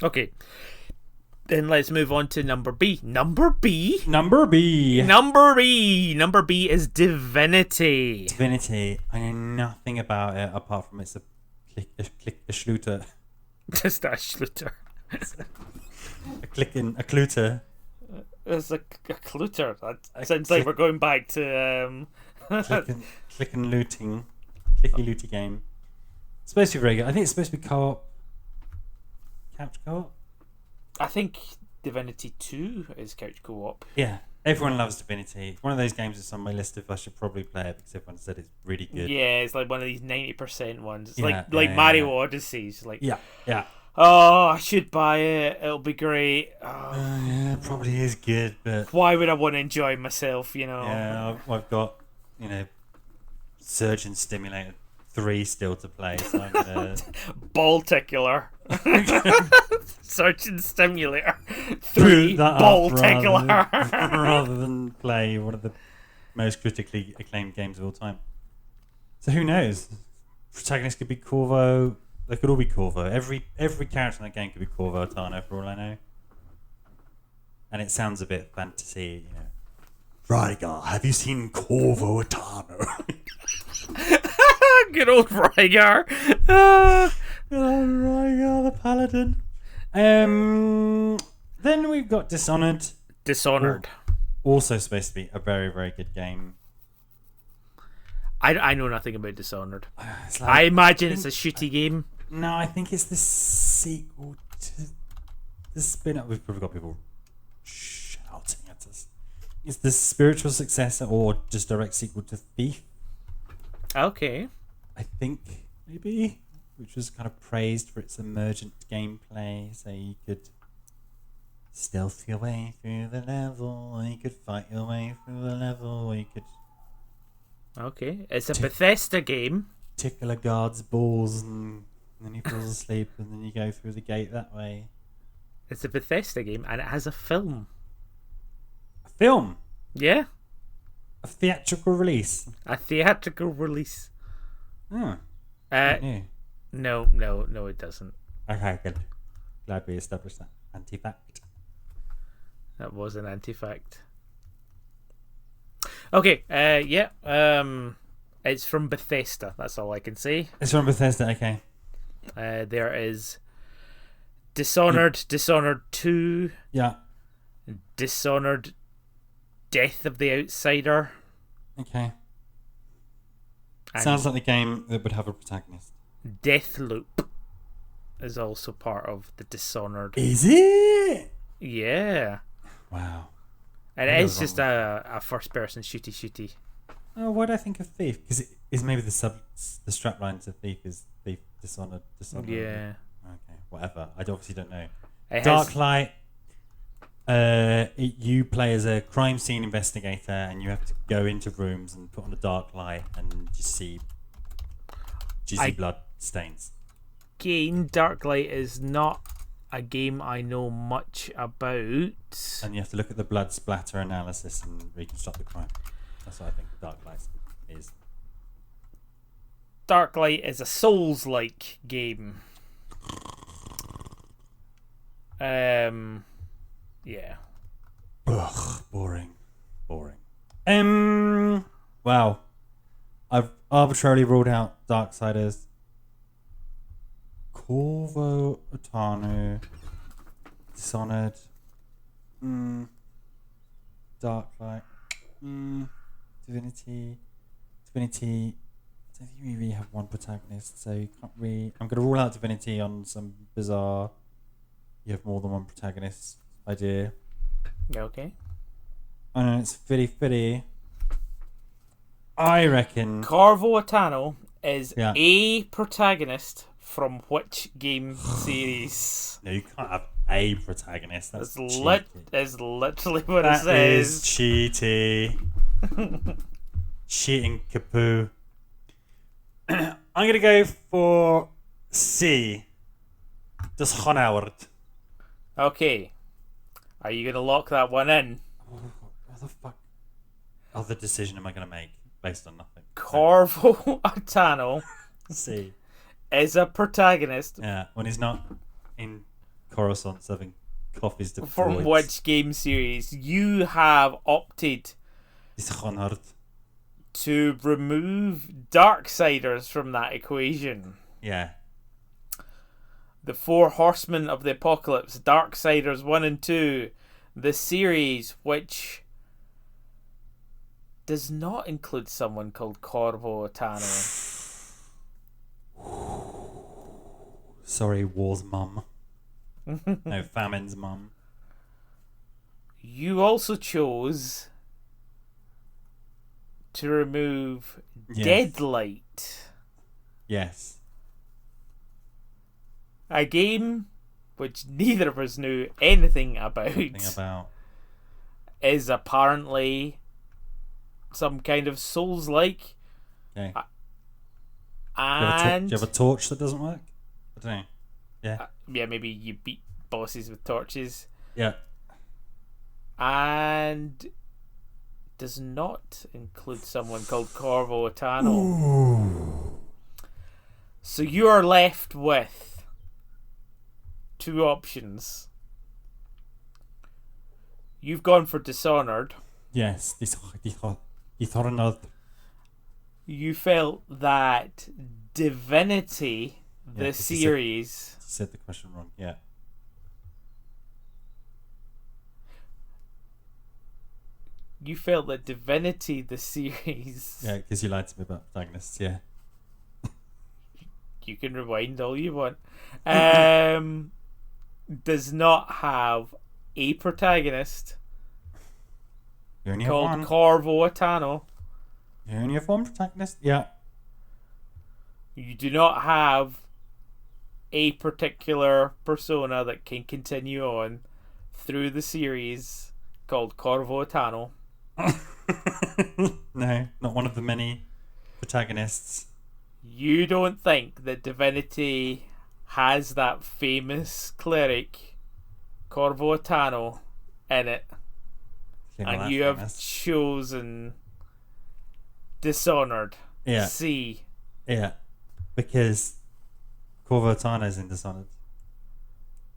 [SPEAKER 1] Okay. Then let's move on to number B. Number B is Divinity.
[SPEAKER 2] Divinity. I know nothing about it apart from it's a shluter.
[SPEAKER 1] Just a shluter.
[SPEAKER 2] A cluter.
[SPEAKER 1] It's a cluter. That sounds like we're going back to
[SPEAKER 2] click and looting. Clicky looty game. It's supposed to be very good. I think it's supposed to be co-op. Couch co-op?
[SPEAKER 1] I think Divinity 2 is couch co-op.
[SPEAKER 2] Yeah. Everyone loves Divinity. It's one of those games that's on my list if I should probably play it because everyone said it's really good.
[SPEAKER 1] Yeah, it's like one of these 90% ones. It's like Mario Odyssey. It's like,
[SPEAKER 2] yeah.
[SPEAKER 1] Oh, I should buy it. It'll be great. Oh.
[SPEAKER 2] Yeah, it probably is good, but
[SPEAKER 1] why would I want to enjoy myself,
[SPEAKER 2] Yeah, I've got, Surgeon Stimulator 3 still to play, so I'm gonna...
[SPEAKER 1] Ball tickler. Surgeon Stimulator 3 ball tickler.
[SPEAKER 2] Rather than play one of the most critically acclaimed games of all time. So who knows? Protagonist could be Corvo. They could all be Corvo. Every character in that game could be Corvo Atano for all I know. And it sounds a bit fantasy, Rygar, have you seen Corvo Atano?
[SPEAKER 1] Good old Rygar.
[SPEAKER 2] Rygar the Paladin. Then we've got Dishonored. Also supposed to be a very, very good game.
[SPEAKER 1] I know nothing about Dishonored. I imagine it's a shooty game.
[SPEAKER 2] No, I think it's the sequel to the spin-off. We've probably got people shouting at us. It's the spiritual successor or just direct sequel to Thief.
[SPEAKER 1] Okay.
[SPEAKER 2] I think, maybe. Which was kind of praised for its emergent gameplay. So you could stealth your way through the level, or you could fight your way through the level, or you could...
[SPEAKER 1] Okay. It's a Bethesda game.
[SPEAKER 2] Tickle a guard's balls and then he falls asleep and then you go through the gate that way.
[SPEAKER 1] It's a Bethesda game and it has a film.
[SPEAKER 2] A film?
[SPEAKER 1] Yeah.
[SPEAKER 2] A theatrical release?
[SPEAKER 1] A theatrical release.
[SPEAKER 2] Hmm.
[SPEAKER 1] No, it doesn't.
[SPEAKER 2] Okay, good. Glad we established that. Anti-fact.
[SPEAKER 1] That was an anti-fact. Okay, it's from Bethesda, that's all I can say.
[SPEAKER 2] It's from Bethesda, okay.
[SPEAKER 1] There is Dishonored, Dishonored 2,
[SPEAKER 2] yeah,
[SPEAKER 1] Dishonored Death of the Outsider.
[SPEAKER 2] Okay. Sounds like the game that would have a protagonist.
[SPEAKER 1] Deathloop is also part of the Dishonored.
[SPEAKER 2] Is it?
[SPEAKER 1] Yeah.
[SPEAKER 2] Wow.
[SPEAKER 1] And it is just a first-person shooty.
[SPEAKER 2] Oh, why do I think of Thief? Because it is maybe the strapline to Thief is Thief, Dishonored.
[SPEAKER 1] Yeah.
[SPEAKER 2] Okay, whatever. I obviously don't know. Darklight. You play as a crime scene investigator, and you have to go into rooms and put on a dark light and just see jizzy blood stains.
[SPEAKER 1] Again, Darklight is not a game I know much about.
[SPEAKER 2] And you have to look at the blood splatter analysis and reconstruct the crime. That's what I think Darklight is.
[SPEAKER 1] Darklight is a Souls-like game. Yeah.
[SPEAKER 2] Ugh, boring. Wow. I've arbitrarily ruled out Darksiders. Corvo Otano. Dishonored. Darklight. Divinity. I don't think we really have one protagonist, so you can't really... I'm going to rule out Divinity on some bizarre... You have more than one protagonist idea.
[SPEAKER 1] Okay.
[SPEAKER 2] I know it's fitty. I reckon...
[SPEAKER 1] Corvo Attano is
[SPEAKER 2] Yeah.
[SPEAKER 1] a protagonist from which game series?
[SPEAKER 2] No, you can't have a protagonist. That's cheeky.
[SPEAKER 1] Is literally what
[SPEAKER 2] That
[SPEAKER 1] it says.
[SPEAKER 2] is cheaty. Cheating kapoo. I'm going to go for C. Dishonored.
[SPEAKER 1] Okay. Are you going to lock that one in?
[SPEAKER 2] What the fuck other decision am I going to make based on nothing?
[SPEAKER 1] Corvo Attano
[SPEAKER 2] C.
[SPEAKER 1] is a protagonist
[SPEAKER 2] Yeah, when he's not in Coruscant serving coffees to
[SPEAKER 1] from
[SPEAKER 2] Freud's.
[SPEAKER 1] which game series? You have opted
[SPEAKER 2] Dishonored.
[SPEAKER 1] to remove Darksiders from that equation.
[SPEAKER 2] Yeah.
[SPEAKER 1] The Four Horsemen of the Apocalypse, Darksiders 1 and 2, the series which does not include someone called Corvo Attano.
[SPEAKER 2] Sorry, War's mum. No, Famine's mum.
[SPEAKER 1] You also chose to remove
[SPEAKER 2] Yes.
[SPEAKER 1] Deadlight,
[SPEAKER 2] Yes.
[SPEAKER 1] a game which neither of us knew anything about, is apparently some kind of Souls-like.
[SPEAKER 2] Okay.
[SPEAKER 1] And
[SPEAKER 2] do you have a torch that doesn't work? I don't know. Yeah.
[SPEAKER 1] yeah, maybe you beat bosses with torches.
[SPEAKER 2] Yeah.
[SPEAKER 1] And does not include someone called Corvo Attano.
[SPEAKER 2] Ooh.
[SPEAKER 1] So you are left with two options. You've gone for Dishonored.
[SPEAKER 2] Yes. Dishonored.
[SPEAKER 1] You felt that Divinity, the
[SPEAKER 2] Yeah, 'cause you
[SPEAKER 1] series,
[SPEAKER 2] said the question wrong. Yeah.
[SPEAKER 1] you felt that Divinity, the series,
[SPEAKER 2] Yeah, because you lied to me about protagonists. Yeah.
[SPEAKER 1] you can rewind all you want, does not have a protagonist
[SPEAKER 2] You only have
[SPEAKER 1] called
[SPEAKER 2] one.
[SPEAKER 1] Corvo Attano.
[SPEAKER 2] You only have one protagonist. Yeah.
[SPEAKER 1] You do not have a particular persona that can continue on through the series called Corvo Attano.
[SPEAKER 2] No, not one of the many protagonists.
[SPEAKER 1] You don't think that Divinity has that famous cleric, Corvo Attano, in it,
[SPEAKER 2] Clearly not
[SPEAKER 1] and
[SPEAKER 2] that
[SPEAKER 1] you have
[SPEAKER 2] famous.
[SPEAKER 1] chosen Dishonored.
[SPEAKER 2] Yeah.
[SPEAKER 1] C.
[SPEAKER 2] Yeah. Because Corvo Attano is in Dishonored.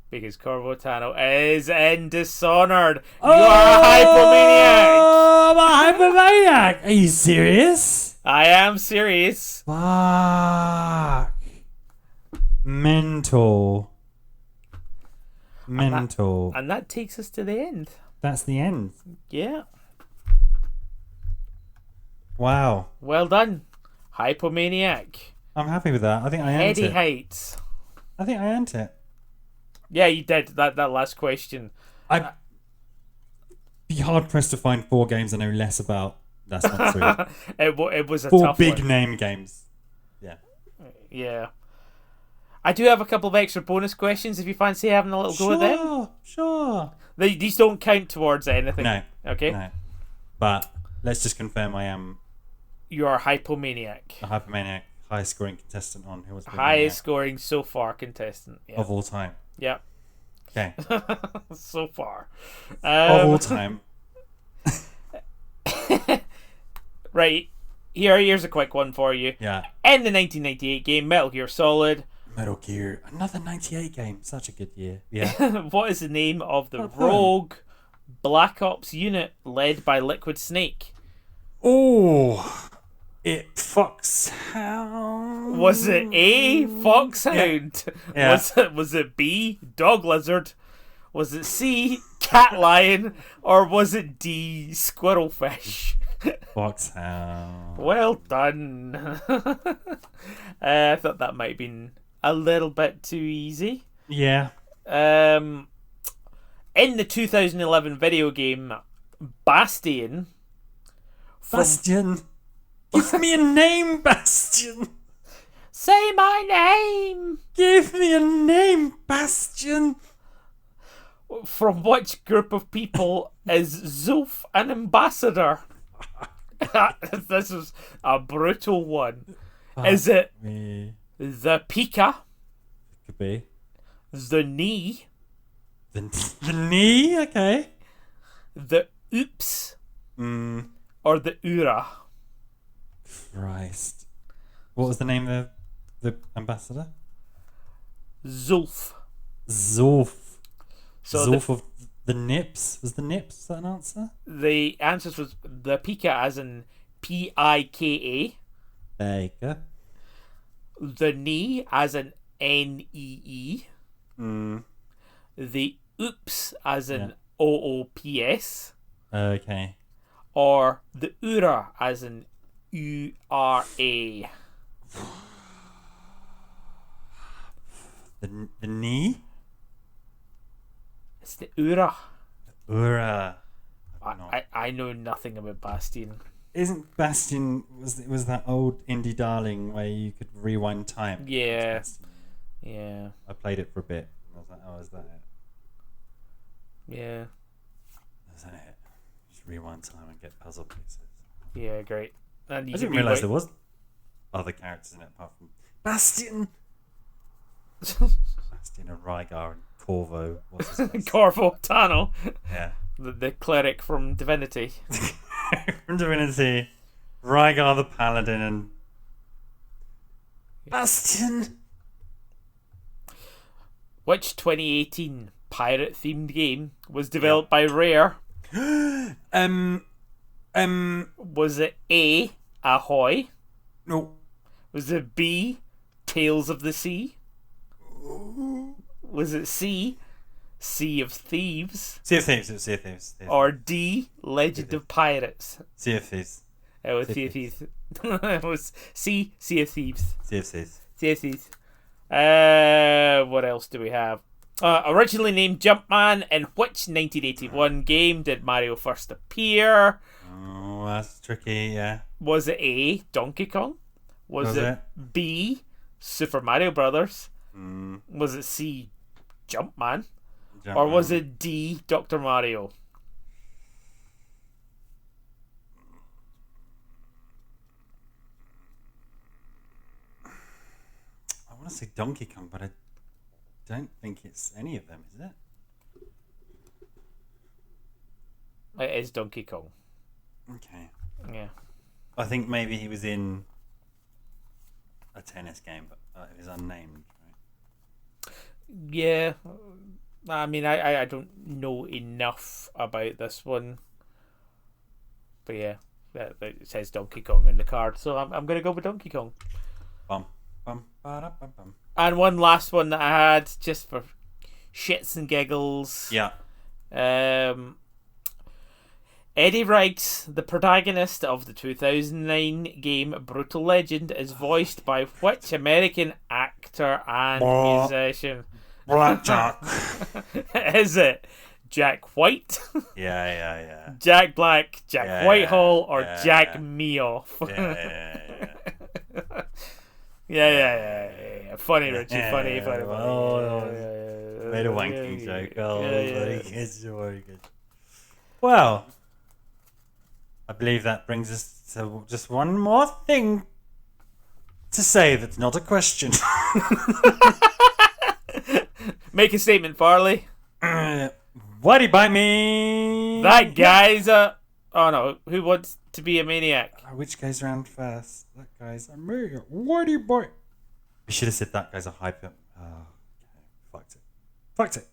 [SPEAKER 1] Because Corvo Attano is in Dishonored. You are a hypomaniac.
[SPEAKER 2] Oh, I'm a hypomaniac. Are you serious?
[SPEAKER 1] I am serious.
[SPEAKER 2] Fuck. Mental.
[SPEAKER 1] And that takes us to the end.
[SPEAKER 2] That's the end.
[SPEAKER 1] Yeah.
[SPEAKER 2] Wow.
[SPEAKER 1] Well done. Hypomaniac.
[SPEAKER 2] I'm happy with that. I think I earned
[SPEAKER 1] Eddie
[SPEAKER 2] it.
[SPEAKER 1] Heights.
[SPEAKER 2] I think I earned it.
[SPEAKER 1] Yeah, you did. That last question.
[SPEAKER 2] I'd be hard pressed to find 4 games I know less about. That's not true.
[SPEAKER 1] It was a
[SPEAKER 2] 4
[SPEAKER 1] tough
[SPEAKER 2] big
[SPEAKER 1] one.
[SPEAKER 2] name games. Yeah.
[SPEAKER 1] Yeah. I do have a couple of extra bonus questions if you fancy having a little go at them.
[SPEAKER 2] Sure.
[SPEAKER 1] These don't count towards anything.
[SPEAKER 2] No.
[SPEAKER 1] Okay?
[SPEAKER 2] No. But let's just confirm I am
[SPEAKER 1] You are hypomaniac.
[SPEAKER 2] a hypomaniac, highest scoring contestant on Who Wants to Be a
[SPEAKER 1] Highest
[SPEAKER 2] Maniac
[SPEAKER 1] scoring so far contestant. Yeah.
[SPEAKER 2] of all time.
[SPEAKER 1] Yeah.
[SPEAKER 2] Okay.
[SPEAKER 1] So far.
[SPEAKER 2] Of all time.
[SPEAKER 1] Right. Here's a quick one for you.
[SPEAKER 2] Yeah.
[SPEAKER 1] In the 1998 game Metal Gear Solid,
[SPEAKER 2] Metal Gear, another 98 game. Such a good year. Yeah.
[SPEAKER 1] What is the name of the
[SPEAKER 2] What fun.
[SPEAKER 1] rogue Black Ops unit led by Liquid Snake?
[SPEAKER 2] Oh, it Foxhound.
[SPEAKER 1] Was it A, Foxhound?
[SPEAKER 2] Yeah.
[SPEAKER 1] Was it B, Dog Lizard? Was it C, Cat Lion? Or was it D, Squirrelfish?
[SPEAKER 2] Foxhound.
[SPEAKER 1] Well done. I thought that might have been a little bit too easy.
[SPEAKER 2] Yeah.
[SPEAKER 1] In the 2011 video game Bastion.
[SPEAKER 2] Bastion. Give me a name, Bastion.
[SPEAKER 1] Say my name!
[SPEAKER 2] Give me a name, Bastion.
[SPEAKER 1] From which group of people is Zulf an ambassador? This is a brutal one. Is it
[SPEAKER 2] Me.
[SPEAKER 1] the Pika,
[SPEAKER 2] Could be.
[SPEAKER 1] the Knee,
[SPEAKER 2] The knee? Okay.
[SPEAKER 1] the Oops,
[SPEAKER 2] Mm.
[SPEAKER 1] or the Ura?
[SPEAKER 2] Christ. What was the name of the ambassador?
[SPEAKER 1] Zulf.
[SPEAKER 2] Zulf.
[SPEAKER 1] So
[SPEAKER 2] Zulf of the Nips? Was the Nips is that an answer?
[SPEAKER 1] the answers was the Pika as in Pika,
[SPEAKER 2] There you go.
[SPEAKER 1] the Knee as in Nee,
[SPEAKER 2] Mm.
[SPEAKER 1] the Oops as in
[SPEAKER 2] Yeah.
[SPEAKER 1] OOPS,
[SPEAKER 2] Okay.
[SPEAKER 1] or the Ura as in URA.
[SPEAKER 2] The knee?
[SPEAKER 1] It's the Ura.
[SPEAKER 2] Ura.
[SPEAKER 1] I know nothing about Bastion.
[SPEAKER 2] Isn't Bastion was that old indie darling where you could rewind time?
[SPEAKER 1] Yeah.
[SPEAKER 2] Bastion.
[SPEAKER 1] Yeah.
[SPEAKER 2] I played it for a bit. I was like, oh, is that it?
[SPEAKER 1] Yeah.
[SPEAKER 2] Is that it? Just rewind time and get puzzle pieces.
[SPEAKER 1] Yeah, great. And
[SPEAKER 2] I
[SPEAKER 1] you
[SPEAKER 2] didn't
[SPEAKER 1] can
[SPEAKER 2] realise there was other characters in it apart from Bastion. Bastion and Rygar and Corvo. What's his face?
[SPEAKER 1] Corvo Tano,
[SPEAKER 2] Yeah.
[SPEAKER 1] the cleric from Divinity.
[SPEAKER 2] From Divinity, Rygar the Paladin and Bastion.
[SPEAKER 1] Which 2018 pirate-themed game was developed by Rare? Was it A, Ahoy?
[SPEAKER 2] No.
[SPEAKER 1] Was it B, Tales of the Sea? Was it C, Sea of Thieves?
[SPEAKER 2] Sea of Thieves. It was Sea of Thieves.
[SPEAKER 1] Or D, Legend of Pirates?
[SPEAKER 2] Sea of Thieves.
[SPEAKER 1] It was Sea of Thieves. It was C, Sea of Thieves.
[SPEAKER 2] Sea of Thieves.
[SPEAKER 1] Sea of Thieves. What else do we have? Originally named Jumpman, in which 1981 game did Mario first appear?
[SPEAKER 2] Oh, that's tricky, yeah.
[SPEAKER 1] Was it A, Donkey Kong? Was it B, Super Mario Brothers?
[SPEAKER 2] Mm,
[SPEAKER 1] Was it C, Jumpman? Or was it D, Dr. Mario?
[SPEAKER 2] I want to say Donkey Kong, but I don't think it's any of them, is it?
[SPEAKER 1] It is Donkey Kong.
[SPEAKER 2] Okay.
[SPEAKER 1] Yeah.
[SPEAKER 2] I think maybe he was in a tennis game, but it was unnamed, right?
[SPEAKER 1] Yeah. I mean, I don't know enough about this one. But yeah, it says Donkey Kong in the card, so I'm going to go with Donkey Kong.
[SPEAKER 2] Bum, bum, ba-da, bum, bum.
[SPEAKER 1] And one last one that I had, just for shits and giggles.
[SPEAKER 2] Yeah.
[SPEAKER 1] Eddie Riggs, the protagonist of the 2009 game Brutal Legend, is voiced by which American actor and musician?
[SPEAKER 2] Blackjack.
[SPEAKER 1] Is it Jack White,
[SPEAKER 2] yeah.
[SPEAKER 1] Jack Black, Jack
[SPEAKER 2] Yeah,
[SPEAKER 1] Whitehall, or
[SPEAKER 2] yeah,
[SPEAKER 1] Jack
[SPEAKER 2] yeah.
[SPEAKER 1] Meoff?
[SPEAKER 2] Yeah.
[SPEAKER 1] Funny, Richie.
[SPEAKER 2] Yeah,
[SPEAKER 1] Funny.
[SPEAKER 2] well,
[SPEAKER 1] Yeah.
[SPEAKER 2] Made a wanking joke. Oh,
[SPEAKER 1] Yeah.
[SPEAKER 2] very good. Well, I believe that brings us to just one more thing to say that's not a question.
[SPEAKER 1] Make a statement, Farley.
[SPEAKER 2] Why'd he bite me?
[SPEAKER 1] That guy's a... Oh no, who wants to be a maniac?
[SPEAKER 2] Which goes round first? That guy's a me. Why'd he bite? We should have said that guy's a hyper. Oh, okay. Fucked it.